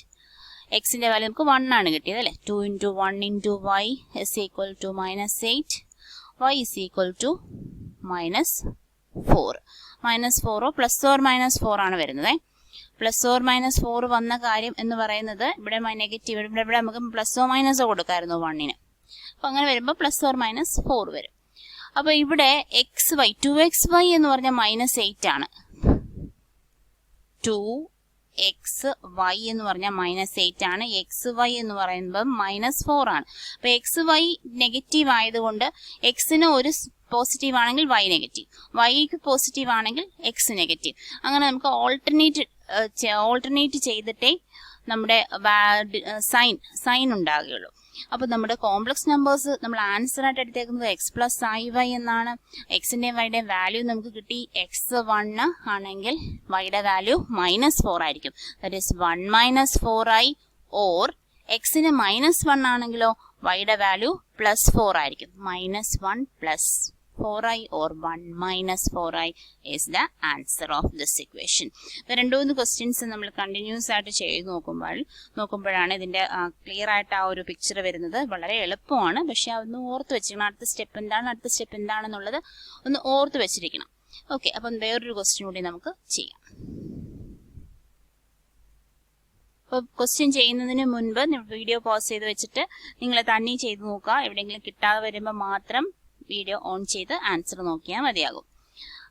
എക്സിന്റെ വാല്യൂ നമുക്ക് 1 ആണ് കിട്ടിയത് അല്ലേ. 2 × 1 × y is equal to -8. y is equal to -4. -4 plus or -4 ആണ് വരുന്നത്. പ്ലസ് ഓർ -4 വന്ന കാര്യം എന്ന് പറയുന്നത് ഇവിടെ നെഗറ്റീവ്, ഇവിടെ നമുക്ക് പ്ലസോ മൈനസോ കൊടുക്കാമായിരുന്നു 1-ന്. അപ്പൊ അങ്ങനെ വരുമ്പോൾ പ്ലസ് ഓർ -4 വരും. അപ്പൊ ഇവിടെ xy 2xy എന്ന് പറഞ്ഞാൽ -8 ആണ്. 2xy എന്ന് പറഞ്ഞാൽ -8 ആണ്. xy എന്ന് പറയുമ്പോൾ -4 ആണ്. അപ്പൊ xy നെഗറ്റീവ് ആയതുകൊണ്ട് എക്സിന് ഒരു പോസിറ്റീവ് ആണെങ്കിൽ y നെഗറ്റീവ്, yക്ക് പോസിറ്റീവ് ആണെങ്കിൽ x നെഗറ്റീവ്. അങ്ങനെ നമുക്ക് ഓൾട്ടർനേറ്റ് ചെയ്തിട്ടേ നമ്മുടെ സൈൻ ഉണ്ടാകുകയുള്ളൂ. അപ്പൊ നമ്മുടെ കോംപ്ലക്സ് നമ്പേഴ്സ് നമ്മൾ ആൻസർ ആയിട്ട് എടുത്തേക്കുന്നത് x+iy എന്നാണ്. എക്സിന്റെയും വൈയുടെയും വാല്യൂ നമുക്ക് കിട്ടി. x1 ആണെങ്കിൽ വൈയുടെ വാല്യൂ -4 ആയിരിക്കും. That is 1 - 4i. ഓർ എക്സിന് -1 ആണെങ്കിലോ വൈയുടെ വാല്യൂ +4 ആയിരിക്കും. -1 + 4i or 1 - 4i is the answer of this equation. ഇപ്പൊ 2-3 ക്വസ്റ്റ്യൻസ് നമ്മൾ കണ്ടിന്യൂസ് ആയിട്ട് ചെയ്ത് നോക്കുമ്പോഴാണ് ഇതിന്റെ ക്ലിയർ ആയിട്ട് ആ ഒരു പിക്ചർ വരുന്നത്. വളരെ എളുപ്പമാണ്, പക്ഷെ അതൊന്ന് ഓർത്ത് വെച്ചിരിക്കണം. അടുത്ത സ്റ്റെപ്പ് എന്താണെന്നുള്ളത് ഒന്ന് ഓർത്ത് വെച്ചിരിക്കണം. ഓക്കെ, അപ്പം വേറൊരു ക്വസ്റ്റ്യൻ കൂടി നമുക്ക് ചെയ്യാം. അപ്പോൾ ക്വസ്റ്റ്യൻ ചെയ്യുന്നതിന് മുൻപ് വീഡിയോ പോസ് ചെയ്ത് വെച്ചിട്ട് നിങ്ങൾ തന്നെ ചെയ്ത് നോക്കുക. എവിടെയെങ്കിലും കിട്ടാതെ വരുമ്പോൾ മാത്രം വീഡിയോ ഓൺ ചെയ്ത് ആൻസർ നോക്കിയാൽ മതിയാകും.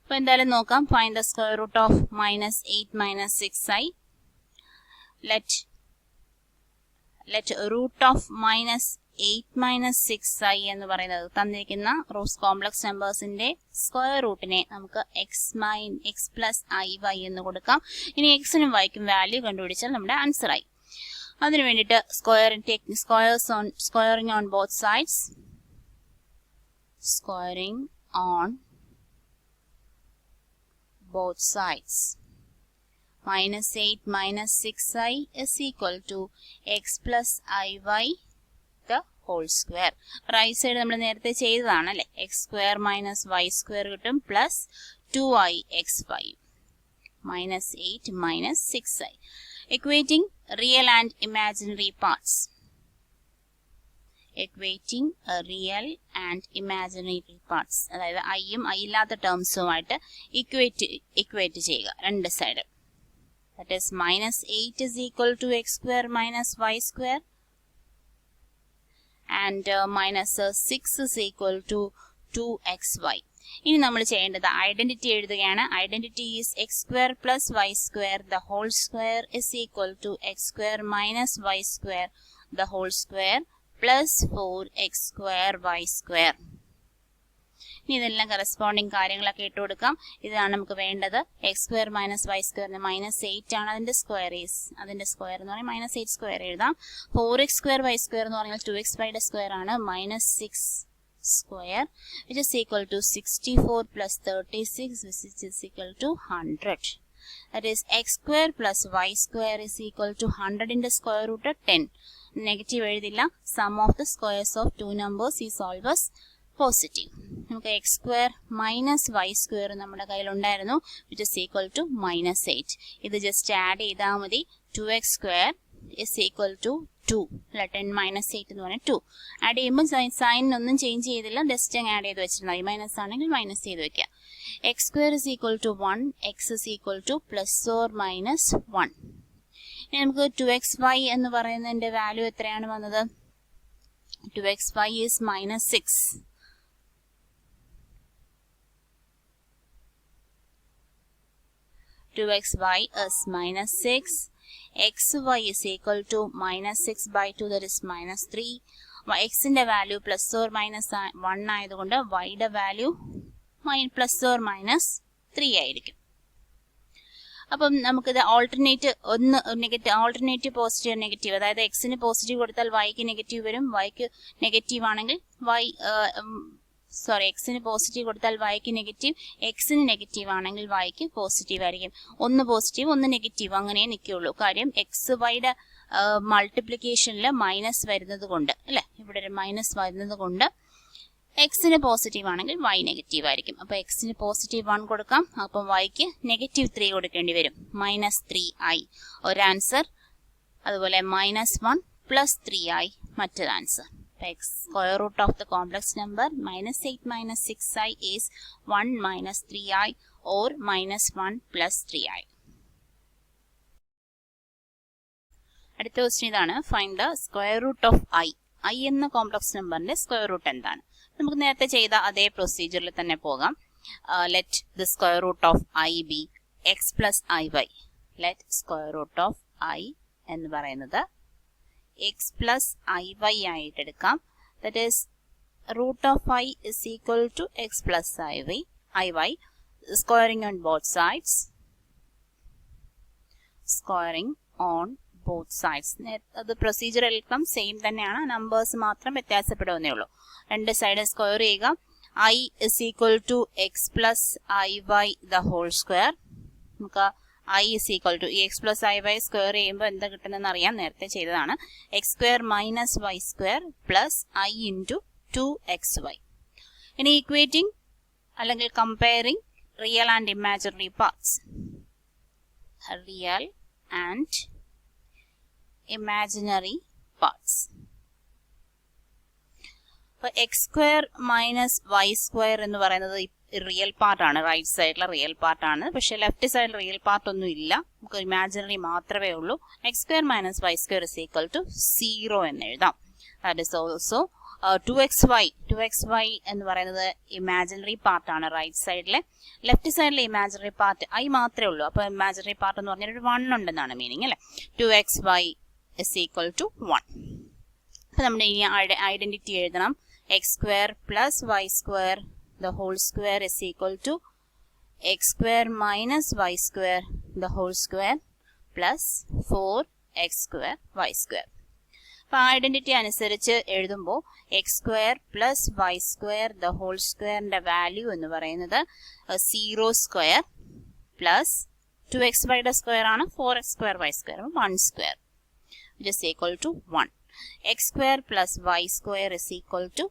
അപ്പോൾ എന്തായാലും നോക്കാം. Find the square root of -8 - 6i. Let root of -8 - 6i എന്ന് പറയുന്നത് തന്നിരിക്കുന്ന കോംപ്ലക്സ് നമ്പേഴ്സിന്റെ സ്ക്വയർ റൂട്ടിനെ നമുക്ക് x+iy എന്ന് കൊടുക്കാം. ഇനി എക്സിനും വൈക്കും വാല്യൂ കണ്ടുപിടിച്ചാൽ നമ്മുടെ ആൻസർ ആയി. അതിനു വേണ്ടിയിട്ട് squaring on both sides. Squaring on both sides. minus 8 minus 6i is equal to x plus iy the whole square. Right side നമ്മൾ നേരത്തെ ചെയ്തതാണ് അല്ലേ. X square minus Y square കിട്ടും plus 2i x5 minus 8 minus 6i. Equating real and imaginary parts. Equating real and imaginary parts. അതായത് ഐയും ഐ ഇല്ലാത്ത ടേംസുമായിട്ട് ഇക്വേറ്റ് ചെയ്യുക രണ്ട് side. That is minus 8 is equal to x square minus y square. And minus 6 is equal to 2xy. ഇനി നമ്മൾ ചെയ്യേണ്ടത് ഐഡന്റിറ്റി എഴുതുകയാണ്. Identity is X square plus Y square the whole square is equal to X square minus Y square the whole square plus 4x square Y square. ഇനി ഇതെല്ലാം കറസ്പോണ്ടിങ് കാര്യങ്ങളൊക്കെ ഇട്ട് കൊടുക്കാം. ഇതാണ് നമുക്ക് വേണ്ടത്. എക്സ് സ്ക്വയർ മൈനസ് വൈ സ്ക്വയറിന് മൈനസ് 8 ആണ് അതിന്റെ സ്ക്വയർ എന്ന് പറഞ്ഞാൽ മൈനസ് 8 സ്ക്വയർ എഴുതാം. 4x സ്ക്വയർ വൈ സ്ക്വയർ എന്ന് പറഞ്ഞാൽ 2xy സ്ക്വയർ ആണ് minus 6 square which is equal to 64 plus 36 which is equal to 100. That is x square plus y square is equal to 100 in the square root of 10. Negative എഴുതില്ല. Sum of the squares of two numbers is always positive. നമുക്ക് x square minus y square നമ്മുടെ കയ്യിൽ ഉണ്ടായിരുന്നു which is equal to minus 8. ഇത് just add ചെയ്താൽ മതി. 2x square is equal to 2. 10 minus 8 എന്ന് പറഞ്ഞാൽ 2. ആഡ് ചെയ്യുമ്പോൾ സൈൻ ഒന്നും ചേഞ്ച് ചെയ്തില്ല. ജസ്റ്റ് ആഡ് ചെയ്ത് വെച്ചിട്ടുണ്ടായി. മൈനസ് ആണെങ്കിൽ മൈനസ് ചെയ്ത് വെക്കുക. X square is equal to 1. X is equal to plus or minus 1. ഇനി നമുക്ക് 2xy എന്ന് പറയുന്നതിന്റെ വാല്യൂ എത്രയാണ് വന്നത്? 2xy is minus 6. xy is minus 6. xy is equal to minus 6 by 2, that is minus 3. x ന്റെ വാല്യൂ പ്ലസ് ഓർ മൈനസ് 1 ആയതുകൊണ്ട് y യുടെ വാല്യൂ പ്ലസ് ഓർ മൈനസ് 3 ആയിരിക്കും. അപ്പം നമുക്കിത് ഓൾട്ടർനേറ്റീവ് പോസിറ്റീവ് നെഗറ്റീവ്, അതായത് എക്സിന് പോസിറ്റീവ് കൊടുത്താൽ വൈക്ക് നെഗറ്റീവ് വരും. വൈക്ക് നെഗറ്റീവ് ആണെങ്കിൽ എക്സിന് പോസിറ്റീവ് കൊടുത്താൽ വൈക്ക് നെഗറ്റീവ്, എക്സിന് നെഗറ്റീവ് ആണെങ്കിൽ വൈക്ക് പോസിറ്റീവ് ആയിരിക്കും. ഒന്ന് പോസിറ്റീവ് ഒന്ന് നെഗറ്റീവ് അങ്ങനെ നിൽക്കുകയുള്ളൂ. കാര്യം എക്സ് വൈയുടെ മൾട്ടിപ്ലിക്കേഷനിൽ മൈനസ് വരുന്നത് കൊണ്ട് അല്ലെ, ഇവിടെ ഒരു മൈനസ് വരുന്നത് കൊണ്ട് എക്സിന് പോസിറ്റീവ് ആണെങ്കിൽ വൈ നെഗറ്റീവ് ആയിരിക്കും. അപ്പൊ എക്സിന് പോസിറ്റീവ് 1 കൊടുക്കാം. അപ്പം വൈക്ക് നെഗറ്റീവ് 3 കൊടുക്കേണ്ടി വരും. മൈനസ് 3i ഒരു ആൻസർ. അതുപോലെ മൈനസ് 1 പ്ലസ് 3i മറ്റൊരു answer. X square root of the complex number minus 8 minus 6i is 1 minus 3i or minus 1 plus 3i. അടുത്ത ക്വസ്റ്റ്യൻ ഇതാണ്. Find the square root of i. i എന്ന കോംപ്ലക്സ് നമ്പറിന്റെ സ്ക്വയർ റൂട്ട് എന്താണ്? നമുക്ക് നേരത്തെ ചെയ്ത അതേ പ്രൊസീജിയറിൽ തന്നെ പോകാം. Let the square root of i be x plus iy. Let square root of i എന്ന് പറയുന്നത് x plus iy ആയിട്ട് എടുക്കാം. That is root of i is equal to x plus iy. Squaring on both sides. Squaring on both sides. അത് പ്രൊസീജിയർ എല്ലാം സെയിം തന്നെയാണ്, നമ്പേഴ്സ് മാത്രം വ്യത്യാസപ്പെടുന്നേ ഉള്ളൂ. രണ്ട് സൈഡ് സ്ക്വയർ ചെയ്യുക. i is equal to x plus iy the whole square. നമുക്ക് i is equal to x plus iy square ചെയ്യുമ്പോൾ എന്താ കിട്ടുന്നതെന്ന് അറിയാം, നേരത്തെ ചെയ്തതാണ്. x square minus y square plus i into 2xy. ഇനി ഇക്വേറ്റിംഗ് അല്ലെങ്കിൽ comparing real and imaginary parts. Real and imaginary parts. അപ്പോൾ x square minus Y square എന്ന് പറയുന്നത് റിയൽ പാർട്ടാണ്, റൈറ്റ് സൈഡിലെ റിയൽ പാർട്ടാണ്. പക്ഷെ ലെഫ്റ്റ് സൈഡിൽ റിയൽ പാർട്ട് ഒന്നും ഇല്ല, നമുക്ക് ഇമാജിനറി മാത്രമേ ഉള്ളൂ. X square minus Y square is equal to 0 എന്ന് എഴുതാം. ദാറ്റ് ഇസ് ഓൾസോ 2xy എന്ന് പറയുന്നത് ഇമാജിനറി പാർട്ടാണ് റൈറ്റ് സൈഡിലെ. ലെഫ്റ്റ് സൈഡിലെ ഇമാജിനറി പാർട്ട് i മാത്രമേ ഉള്ളൂ. അപ്പോൾ ഇമാജിനറി പാർട്ട് എന്ന് പറഞ്ഞാൽ ഒരു 1 ഉണ്ടെന്നാണ് മീനിങ് അല്ലെ. 2xy is equal to 1. അപ്പോൾ നമ്മുടെ ഇനി ഐഡന്റിറ്റി എഴുതണം. X square plus Y square the whole square is equal to x square minus y square the whole square plus 4x square y square. അപ്പോൾ ഐഡന്റിറ്റി അനുസരിച്ച് എഴുതുമ്പോൾ X square plus Y square the whole സ്ക്വയറിന്റെ വാല്യൂ എന്ന് പറയുന്നത് 0 സ്ക്വയർ പ്ലസ് 2xy സ്ക്വയർ ആണ് 4x² y² 1 square which is equal to 1. x square plus y square is equal to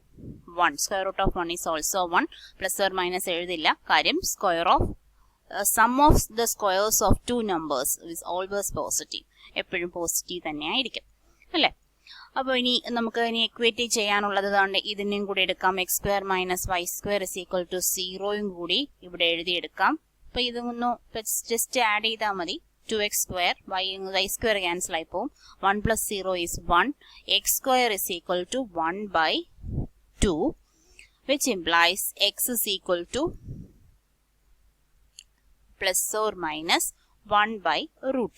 1. Square root of 1 is also 1. Plus or minus എഴുതില്ല. കാര്യം square of sum of the squares of two numbers is always positive. എപ്പോഴും പോസിറ്റീവ് തന്നെ ആയിരിക്കും അല്ലേ. അപ്പോൾ ഇനി നമുക്ക് ഇനി ഇക്വേറ്റ് ചെയ്യാനുള്ളത് ഇതിനെയും കൂടി എടുക്കാം. x square minus y square is equal to 0 കൂടി ഇവിടെ എഴുതിയെടുക്കാം. അപ്പോൾ ഇതൊന്ന് ജസ്റ്റ് ആഡ് ചെയ്താൽ മതി. 2x square y square cancel ആയി പോകും. 1 plus 0 is 1. x square is equal to 1 by 2 which implies x is equal to plus or minus 1 by root.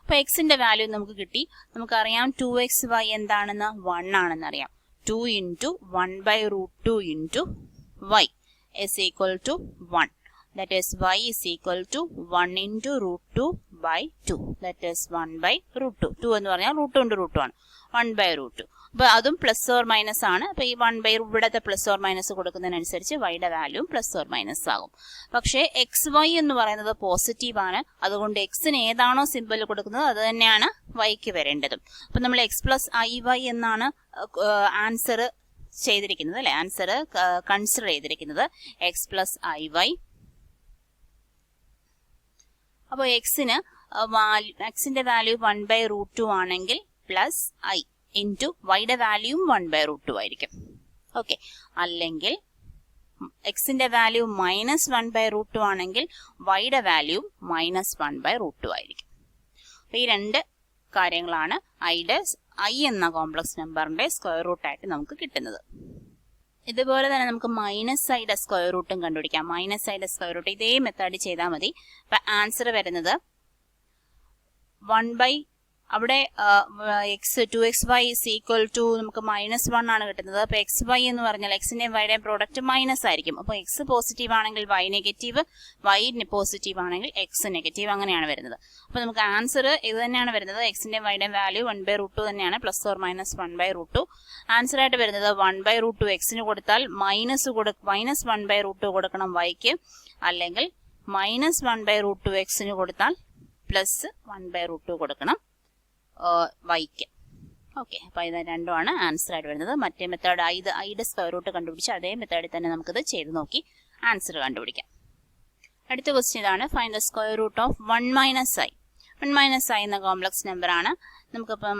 അപ്പോൾ എക്സിന്റെ വാല്യൂ നമുക്ക് കിട്ടി. നമുക്കറിയാം 2xy എന്താണെന്ന് 1 ആണെന്ന് അറിയാം. 2 into 1 by root 2 into y is equal to 1. That is y is equal to 1 into root 2 by 2. That is 1 by root 2. 2 എന്ന് പറഞ്ഞാൽ root 2 into root 2 ആണ്. 1 by root 2. അപ്പോൾ അതും പ്ലസ് ഓർ മൈനസ് ആണ്. അപ്പോൾ ഈ 1 by ഇവിടുത്തെ പ്ലസ് ഓർ മൈനസ് കൊടുക്കുന്നതിനനുസരിച്ച് വൈയുടെ വാല്യൂ പ്ലസ് ഓർ മൈനസ് ആകും. പക്ഷേ എക്സ് വൈ എന്ന് പറയുന്നത് പോസിറ്റീവ് ആണ്. അതുകൊണ്ട് എക്സിന് ഏതാണോ സിമ്പിൾ കൊടുക്കുന്നത് അത് തന്നെയാണ് വൈക്ക് വരേണ്ടതും. അപ്പോൾ നമ്മൾ എക്സ് പ്ലസ് ഐ വൈ എന്നാണ് ആൻസർ ചെയ്തിരിക്കുന്നത് അല്ലെ. ആൻസർ കൺസിഡർ ചെയ്തിരിക്കുന്നത് എക്സ് പ്ലസ് ഐ വൈ. അപ്പോൾ എക്സിന്റെ വാല്യൂ 1 by root 2 ആണെങ്കിൽ പ്ലസ് ഐ ഇൻറ്റു വൈയുടെ വാല്യൂം 1 by root 2 ആയിരിക്കും. ഓക്കെ, അല്ലെങ്കിൽ എക്സിന്റെ വാല്യൂ മൈനസ് 1 by root 2 ആണെങ്കിൽ വൈയുടെ വാല്യൂ മൈനസ് 1 by root 2 ആയിരിക്കും. അപ്പോൾ ഈ രണ്ട് കാര്യങ്ങളാണ് ഐ എന്ന കോംപ്ലക്സ് നമ്പറിന്റെ സ്ക്വയർ റൂട്ട് ആയിട്ട് നമുക്ക് കിട്ടുന്നത്. ഇതുപോലെ തന്നെ നമുക്ക് മൈനസ് ഐയുടെ സ്ക്വയർ റൂട്ടും കണ്ടുപിടിക്കാം. മൈനസ് ഐയുടെ സ്ക്വയർ റൂട്ട് ഇതേ മെത്തേഡ് ചെയ്താൽ മതി. അപ്പൊ ആൻസർ വരുന്നത് 1 by അവിടെ X 2xy is equal to നമുക്ക് -1 ആണ് കിട്ടുന്നത്. അപ്പോൾ xy എന്ന് പറഞ്ഞാൽ എക്സിന്റെയും വൈയുടെയും പ്രോഡക്റ്റ് മൈനസ് ആയിരിക്കും. അപ്പോൾ എക്സ് പോസിറ്റീവ് ആണെങ്കിൽ വൈ നെഗറ്റീവ്, വൈ പോസിറ്റീവ് ആണെങ്കിൽ എക്സ് നെഗറ്റീവ്, അങ്ങനെയാണ് വരുന്നത്. അപ്പോൾ നമുക്ക് ആൻസർ ഇത് തന്നെയാണ് വരുന്നത്. എക്സിന്റെയും വൈയുടെയും വാല്യൂ 1 by root 2 തന്നെയാണ്, plus or minus 1 by root 2. Answer ആയിട്ട് വരുന്നത് 1 by root 2 എക്സിന് കൊടുത്താൽ മൈനസ് 1 by root 2 കൊടുക്കണം വൈക്ക്, അല്ലെങ്കിൽ -1 by root 2 എക്സിന് കൊടുത്താൽ പ്ലസ് 1 by root 2 കൊടുക്കണം വൈക്ക്. ഓക്കെ, അപ്പോൾ ഇത് രണ്ടുമാണ് ആൻസർ ആയിട്ട് വരുന്നത്. മറ്റേ മെത്തേഡ് ഐയുടെ സ്ക്വയർ റൂട്ട് കണ്ടുപിടിച്ച് അതേ മെത്തേഡിൽ തന്നെ നമുക്കിത് ചെയ്ത് നോക്കി ആൻസർ കണ്ടുപിടിക്കാം. അടുത്ത ക്വസ്റ്റ്യൻ ഇതാണ്. Find the square root of 1 minus i. 1 minus i എന്ന കോംപ്ലക്സ് നമ്പർ ആണ്. നമുക്കിപ്പം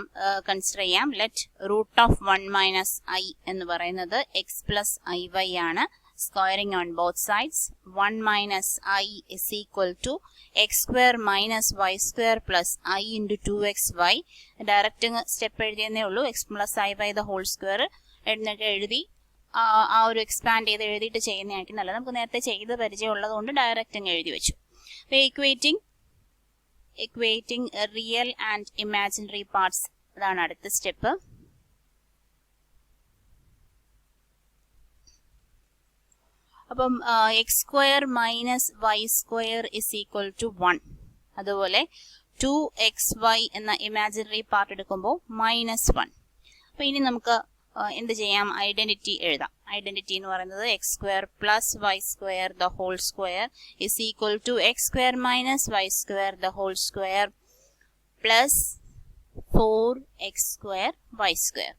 കൺസിഡർ ചെയ്യാം. Let root of 1 minus i എന്ന് പറയുന്നത് എക്സ് പ്ലസ് ഐ വൈ ആണ്. Squaring on both sides, 1 minus i is equal to x square minus y square plus i into 2xy. Direct step എഴുതിയെന്നേ ഉള്ളൂ. x plus i by the whole square എന്നൊക്കെ എഴുതി ആ ഒരു എക്സ്പാൻഡ് ചെയ്ത് എഴുതിയിട്ട് ചെയ്യുന്നതായിരിക്കും നല്ലത്. നമുക്ക് നേരത്തെ ചെയ്ത് പരിചയമുള്ളത് കൊണ്ട് ഡയറക്റ്റ് അങ്ങ് എഴുതി വെച്ചു. equating real and imaginary parts, അതാണ് അടുത്ത സ്റ്റെപ്പ്. അപ്പം X square minus Y square is equal to 1. അതുപോലെ 2xy എന്ന ഇമാജിനറി പാർട്ട് എടുക്കുമ്പോൾ -1. അപ്പോൾ ഇനി നമുക്ക് എന്ത് ചെയ്യാം? ഐഡന്റിറ്റി എഴുതാം. ഐഡന്റിറ്റി എന്ന് പറയുന്നത് X square plus Y square the whole square is equal to X square minus Y square the whole square plus 4x square y square.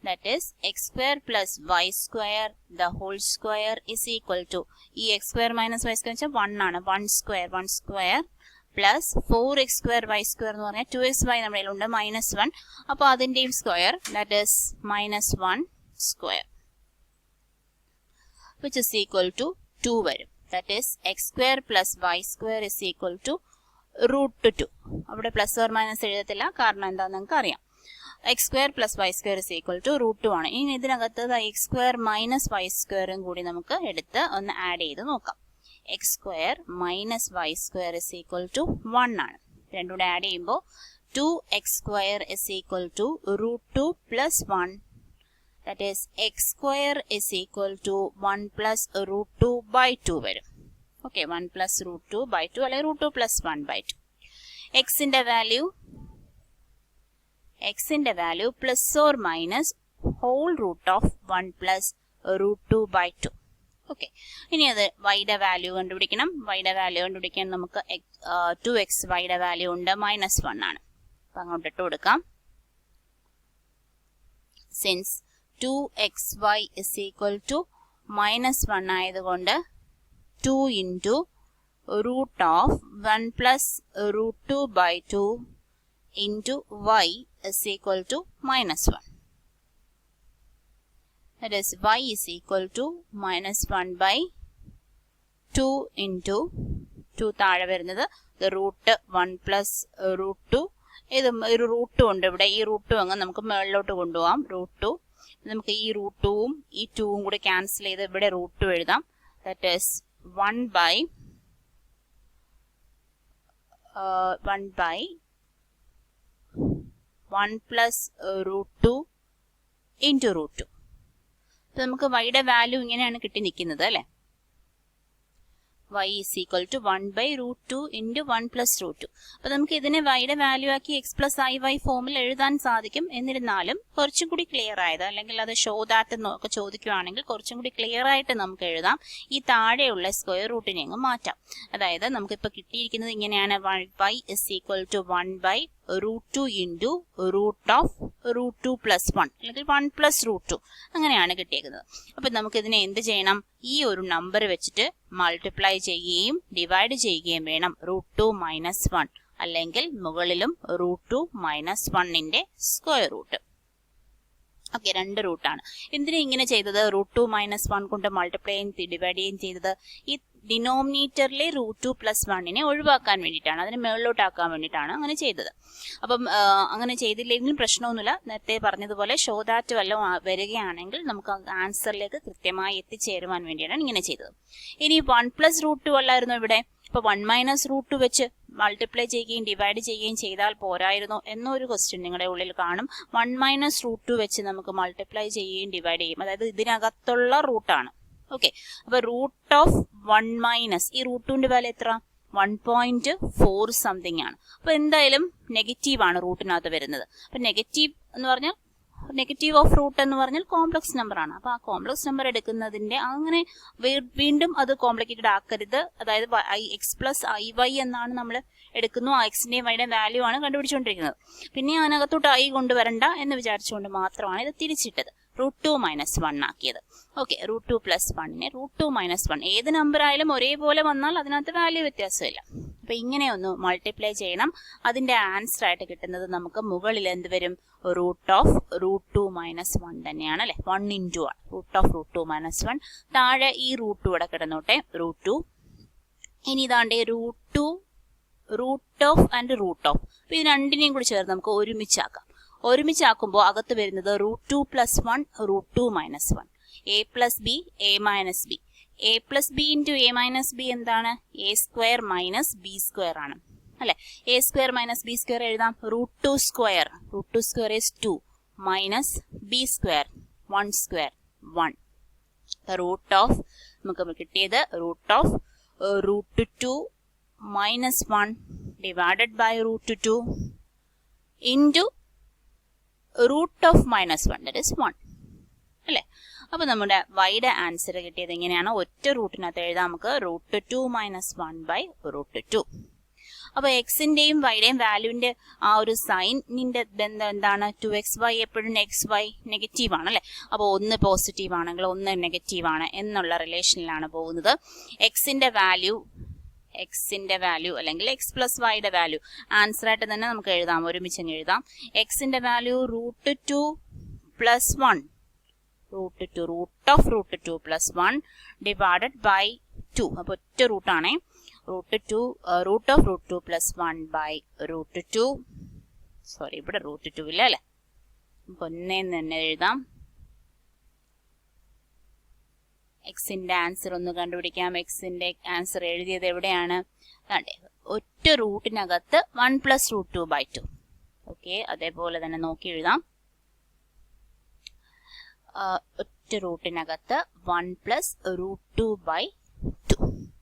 That is x square plus y square the whole square is equal to ഈ x square minus y square വെച്ചാൽ 1 ആണ്. 1 square plus 4x square y square എന്ന് പറഞ്ഞാൽ 2xy നമ്മുടെ ഉണ്ട് -1. അപ്പോൾ അതിൻ്റെയും square, that is -1 square which is equal to 2 വരും. That is x square plus y square is equal to root 2. അവിടെ പ്ലസ് ഓർ മൈനസ് എഴുതത്തില്ല, കാരണം എന്താണെന്ന് നിങ്ങൾക്ക് അറിയാം. x square plus y square is equal to root 2 ആണ്. ഇനി ഇതിനകത്ത് x square minus y square കൂടി നമുക്ക് എടുത്ത് ഒന്ന് ആഡ് ചെയ്ത് നോക്കാം. x square minus y square is equal to 1 ആണ്. രണ്ടും കൂടെ ആഡ് ചെയ്യുമ്പോൾ 2x square is equal to root 2 plus 1. That is x square is equal to 1 plus root 2 by 2 വരും. ഓക്കെ, 1 plus root 2 by 2 അല്ലെങ്കിൽ root 2 plus 1 by 2. എക്സിന്റെ value plus or minus whole root of 1 plus root 2 by 2. Okay, ഇനി അത് വൈയുടെ വാല്യൂ കണ്ടുപിടിക്കണം. വൈയുടെ വാല്യൂ കണ്ടുപിടിക്കാൻ നമുക്ക് 2x വൈയുടെ വാല്യൂ ഉണ്ട് -1 ആണ്. അപ്പം അങ്ങോട്ട് ഇട്ട് കൊടുക്കാം. Since 2xy is equal to -1 ആയതുകൊണ്ട് 2 into root of 1 plus root 2 by 2 into y is equal to -1. That is y is equal to -1 by 2 into 2 താഴെ വരുന്നത് റൂട്ട് 1 പ്ലസ് റൂട്ട് 2. ഇത് ഒരു റൂട്ടും ഉണ്ട് ഇവിടെ. ഈ റൂട്ടും അങ്ങ് നമുക്ക് മുകളിലോട്ട് കൊണ്ടുപോകാം. റൂട്ട് 2 നമുക്ക് ഈ റൂട്ട് 2ഉം ഈ 2ഉം കൂടി ക്യാൻസൽ ചെയ്ത് ഇവിടെ റൂട്ട് 2 എഴുതാം. That is 1 by 1 plus root 2 into root 2. അപ്പോൾ നമുക്ക് വൈയുടെ വാല്യൂ ഇങ്ങനെയാണ് കിട്ടി നിൽക്കുന്നത് അല്ലേ. y is equal to 1 by root 2 into 1 plus root 2. അപ്പോൾ നമുക്ക് ഇതിനെ വൈയുടെ വാല്യൂ ആക്കി x plus iy ഫോമിൽ എഴുതാൻ സാധിക്കും. എന്നിരുന്നാലും കുറച്ചും കൂടി ക്ലിയർ ആയത്, അല്ലെങ്കിൽ അത് ഷോ ദാറ്റ് എന്നൊക്കെ ചോദിക്കുകയാണെങ്കിൽ കുറച്ചും കൂടി ക്ലിയർ ആയിട്ട് നമുക്ക് എഴുതാം. ഈ താഴെയുള്ള സ്ക്വയർ റൂട്ടിനെ അങ്ങ് മാറ്റാം. അതായത് നമുക്കിപ്പോൾ കിട്ടിയിരിക്കുന്നത് ഇങ്ങനെയാണ്. y is equal to 1 by root 2 into root of root 2 plus 1 അല്ലെങ്കിൽ 1 plus root 2 അങ്ങനെയാണ് കിട്ടിയിരിക്കുന്നത്. അപ്പം നമുക്കിതിനെ എന്ത് ചെയ്യണം? ഈ ഒരു നമ്പർ വെച്ചിട്ട് മൾട്ടിപ്ലൈ ചെയ്യുകയും ഡിവൈഡ് ചെയ്യുകയും വേണം. റൂട്ട് 2 മൈനസ് 1 അല്ലെങ്കിൽ മുകളിലും റൂട്ട് 2 മൈനസ് 1ന്റെ സ്ക്വയർ റൂട്ട്. ഓക്കെ, 2 റൂട്ടാണ്. എന്തിനാ ഇങ്ങനെ ചെയ്തത്? റൂട്ട് 2 മൈനസ് 1 കൊണ്ട് മൾട്ടിപ്ലൈ ഡിവൈഡ് ചെയ്യുകയും ചെയ്തത് ഈ ഡിനോമിനേറ്ററിലെ റൂട്ട് 2 പ്ലസ് 1നെ ഒഴിവാക്കാൻ വേണ്ടിയിട്ടാണ്, അതിനെ മുകളിലോട്ടാക്കാൻ വേണ്ടിയിട്ടാണ് അങ്ങനെ ചെയ്തത്. അപ്പം അങ്ങനെ ചെയ്തില്ലെങ്കിലും പ്രശ്നമൊന്നുമില്ല. നേരത്തെ പറഞ്ഞതുപോലെ ഷോ ദാറ്റ് വല്ലതും വരികയാണെങ്കിൽ നമുക്ക് ആൻസറിലേക്ക് കൃത്യമായി എത്തിച്ചേരുവാൻ വേണ്ടിയാണ് ഇങ്ങനെ ചെയ്തത്. ഇനി 1 പ്ലസ് റൂട്ട് 2 അല്ലായിരുന്നു ഇവിടെ. ഇപ്പോൾ 1 മൈനസ് റൂട്ട് 2 വെച്ച് മൾട്ടിപ്ലൈ ചെയ്യുകയും ഡിവൈഡ് ചെയ്യുകയും ചെയ്താൽ പോരായിരുന്നോ എന്നൊരു ക്വസ്റ്റ്യൻ നിങ്ങളുടെ ഉള്ളിൽ കാണും. 1 മൈനസ് റൂട്ട് 2 വെച്ച് നമുക്ക് മൾട്ടിപ്ലൈ ചെയ്യുകയും ഡിവൈഡ് ചെയ്യും. അതായത് ഇതിനകത്തുള്ള റൂട്ടാണ്. ഓക്കെ, അപ്പൊ റൂട്ട് ഓഫ് 1 മൈനസ് ഈ റൂട്ട് 2ന്റെ വാല്യൂ എത്ര? 1.4 സംതിങ് ആണ്. അപ്പൊ എന്തായാലും നെഗറ്റീവ് ആണ് റൂട്ടിനകത്ത് വരുന്നത്. അപ്പൊ നെഗറ്റീവ് എന്ന് പറഞ്ഞാൽ നെഗറ്റീവ് ഓഫ് റൂട്ട് എന്ന് പറഞ്ഞാൽ കോംപ്ലക്സ് നമ്പർ ആണ്. അപ്പൊ ആ കോംപ്ലക്സ് നമ്പർ എടുക്കുന്നതിന്റെ അങ്ങനെ വീണ്ടും അത് കോംപ്ലിക്കേറ്റഡ് ആക്കരുത്. അതായത് എക്സ് പ്ലസ് ഐ വൈ എന്നാണ് നമ്മൾ എടുക്കുന്നു. ആ എക്സിന്റെയും വൈയുടെയും വാല്യൂ ആണ് കണ്ടുപിടിച്ചുകൊണ്ടിരിക്കുന്നത്. പിന്നെ അതിനകത്തോട്ട് ഐ കൊണ്ടുവരണ്ട എന്ന് വിചാരിച്ചുകൊണ്ട് മാത്രമാണ് ഇത് തിരിച്ചിട്ടത്. റൂട്ട് 2 മൈനസ് 1 ആക്കിയത്. ഓക്കെ, റൂട്ട് 2 പ്ലസ് 1നെ റൂട്ട് 2 മൈനസ് 1 ഏത് നമ്പർ ആയാലും ഒരേപോലെ വന്നാൽ അതിനകത്ത് വാല്യൂ വ്യത്യാസമില്ല. അപ്പൊ ഇങ്ങനെ ഒന്ന് മൾട്ടിപ്ലൈ ചെയ്യണം. അതിന്റെ ആൻസർ ആയിട്ട് കിട്ടുന്നത് നമുക്ക് മുകളിൽ എന്ത് വരും? റൂട്ട് ഓഫ് റൂട്ട് 2 മൈനസ് 1 തന്നെയാണ് അല്ലെ. 1 ഇൻറ്റു ആണ് റൂട്ട് ഓഫ് റൂട്ട് 2 മൈനസ് 1. താഴെ ഈ റൂട്ട് ഇവിടെ കിടന്നോട്ടെ, റൂട്ട് 2. ഇനി ഇതാണ്ട് root 2 root of and root of. അപ്പൊ ഇത് രണ്ടിനെയും കൂടി ചേർന്ന് നമുക്ക് ഒരുമിച്ചാക്കാം. ഒരുമിച്ചാക്കുമ്പോൾ അകത്ത് വരുന്നത് root 2 plus 1 root 2 minus 1. A plus b a minus b. A plus b into a minus b എന്താണ്? A square minus b square ആണ് അല്ലെ. A square minus b square എഴുതാം. Root 2 square, root 2 square is 2 minus b square 1 square 1. Root of നമുക്ക് കിട്ടിയത് root of root 2 minus 1 divided by root 2 into root of minus 1 that is 1 അല്ലേ. അപ്പൊ നമ്മുടെ വൈയുടെ ആൻസർ കിട്ടിയത് എങ്ങനെയാണ്? ഒറ്റ റൂട്ടിനകത്ത് എഴുതാം നമുക്ക്. Root 2 minus 1 by root 2. അപ്പൊ എക്സിന്റെയും വൈയുടെയും വാല്യൂവിന്റെ ആ ഒരു സൈനിന്റെ ബന്ധം എന്താണ്? 2xy എപ്പോഴും xy നെഗറ്റീവ് ആണ് അല്ലെ. അപ്പൊ ഒന്ന് പോസിറ്റീവ് ആണെങ്കിൽ ഒന്ന് നെഗറ്റീവ് ആണ് എന്നുള്ള റിലേഷനിലാണ് പോകുന്നത്. എക്സിന്റെ വാല്യൂ അല്ലെങ്കിൽ എക്സ് പ്ലസ് വൈയുടെ വാല്യൂ ആൻസർ ആയിട്ട് തന്നെ നമുക്ക് എഴുതാം, ഒരുമിച്ച് എഴുതാം. എക്സിന്റെ value root 2 plus 1 root 2 root of root 2 plus 1 divided by 2. അപ്പൊ ഒറ്റ റൂട്ടാണേ. Root 2 root of root 2 plus 1 by root 2. Sorry, ഇവിടെ റൂട്ട് 2 ഇല്ല അല്ലെ. നമുക്ക് ഒന്നേന്ന് തന്നെ എഴുതാം. എക്സിന്റെ ആൻസർ ഒന്ന് കണ്ടുപിടിക്കാം. എക്സിന്റെ ആൻസർ എഴുതിയത് എവിടെയാണ്? ഒറ്റ റൂട്ടിനകത്ത് 1 പ്ലസ് റൂട്ട് 2 ബൈ 2. ഓക്കെ, അതേപോലെ തന്നെ നോക്കി എഴുതാം. ഒറ്റ റൂട്ടിനകത്ത് 1 പ്ലസ് റൂട്ട് 2 ബൈ 2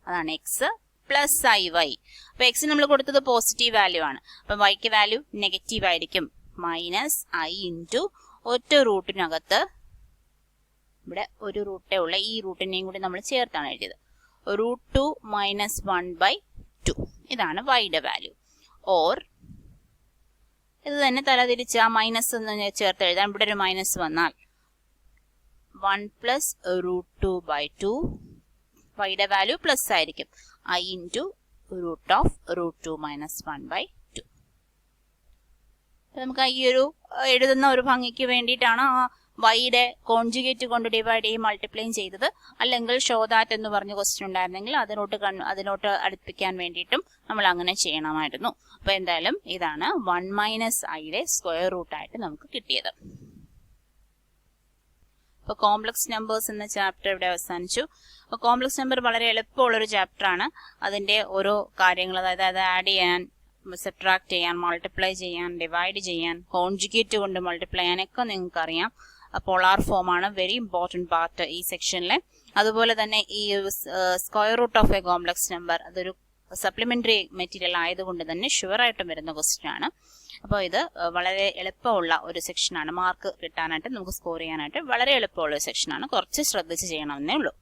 അതാണ് എക്സ് പ്ലസ് ഐ വൈ. അപ്പൊ എക്സ് നമ്മൾ കൊടുത്തത് പോസിറ്റീവ് വാല്യൂ ആണ്. അപ്പൊ വൈക്ക് വാല്യൂ നെഗറ്റീവ് ആയിരിക്കും. മൈനസ് ഐ ഇൻറ്റു ഒറ്റ റൂട്ടിനകത്ത് ഇവിടെ ഒരു റൂട്ടേ ഉള്ള ഈ റൂട്ടിനെയും കൂടി നമ്മൾ ചേർത്താണ് എഴുതിയത്. √2 - 1/2 ഇതാണ് y-യുടെ വാല്യൂ. ഓർ ഇത് തന്നെ തലതിരിച്ച് ആ മൈനസ് എന്ന് ചേർത്ത് എഴുതാൻ. ഇവിടെ ഒരു മൈനസ് വന്നാൽ 1 + √2/2 y-യുടെ വാല്യൂ പ്ലസ് ആയിരിക്കും. I × √2 - 1/2. നമുക്ക് ഈ ഒരു എഴുതുന്ന ഒരു ഭംഗിക്ക് വേണ്ടിയിട്ടാണ് ആ y-യുടെ കോൺജുഗേറ്റ് കൊണ്ട് ഡിവൈഡ് ചെയ്യും മൾട്ടിപ്ലൈയും ചെയ്തത്. അല്ലെങ്കിൽ ഷോ ദാറ്റ് എന്ന് പറഞ്ഞ ക്വസ്റ്റ്യൻ ഉണ്ടായിരുന്നെങ്കിൽ അതിനോട്ട് അടുപ്പിക്കാൻ വേണ്ടിയിട്ടും നമ്മൾ അങ്ങനെ ചെയ്യണമായിരുന്നു. അപ്പൊ എന്തായാലും ഇതാണ് 1 - i-യുടെ സ്ക്വയർ റൂട്ടായിട്ട് നമുക്ക് കിട്ടിയത്. അപ്പോൾ കോംപ്ലക്സ് നമ്പേഴ്സ് എന്ന ചാപ്റ്റർ ഇവിടെ അവസാനിച്ചു. അപ്പോൾ കോംപ്ലക്സ് നമ്പർ വളരെ എളുപ്പമുള്ളൊരു ചാപ്റ്ററാണ്. അതിൻ്റെ ഓരോ കാര്യങ്ങൾ, അതായത് ആഡ് ചെയ്യാൻ, സബ്ട്രാക്ട് ചെയ്യാൻ, മൾട്ടിപ്ലൈ ചെയ്യാൻ, ഡിവൈഡ് ചെയ്യാൻ, കോൺജുഗേറ്റ് കൊണ്ട് മൾട്ടിപ്ലൈ ചെയ്യാനൊക്കെ നിങ്ങൾക്കറിയാം. പോളാർ ഫോമാണ് വെരി ഇമ്പോർട്ടൻറ്റ് പാർട്ട് ഈ സെക്ഷനിലെ. അതുപോലെ തന്നെ ഈ square root of a complex number അതൊരു സപ്ലിമെന്ററി മെറ്റീരിയൽ ആയതുകൊണ്ട് തന്നെ ഷുവറായിട്ടും വരുന്ന ക്വസ്റ്റ്യൻ ആണ്. അപ്പോൾ ഇത് വളരെ എളുപ്പമുള്ള ഒരു സെക്ഷനാണ്. മാർക്ക് കിട്ടാനായിട്ട്, നമുക്ക് സ്കോർ ചെയ്യാനായിട്ട് വളരെ എളുപ്പമുള്ള ഒരു സെക്ഷനാണ്. കുറച്ച് ശ്രദ്ധിച്ച് ചെയ്യണമെന്നേ ഉള്ളൂ.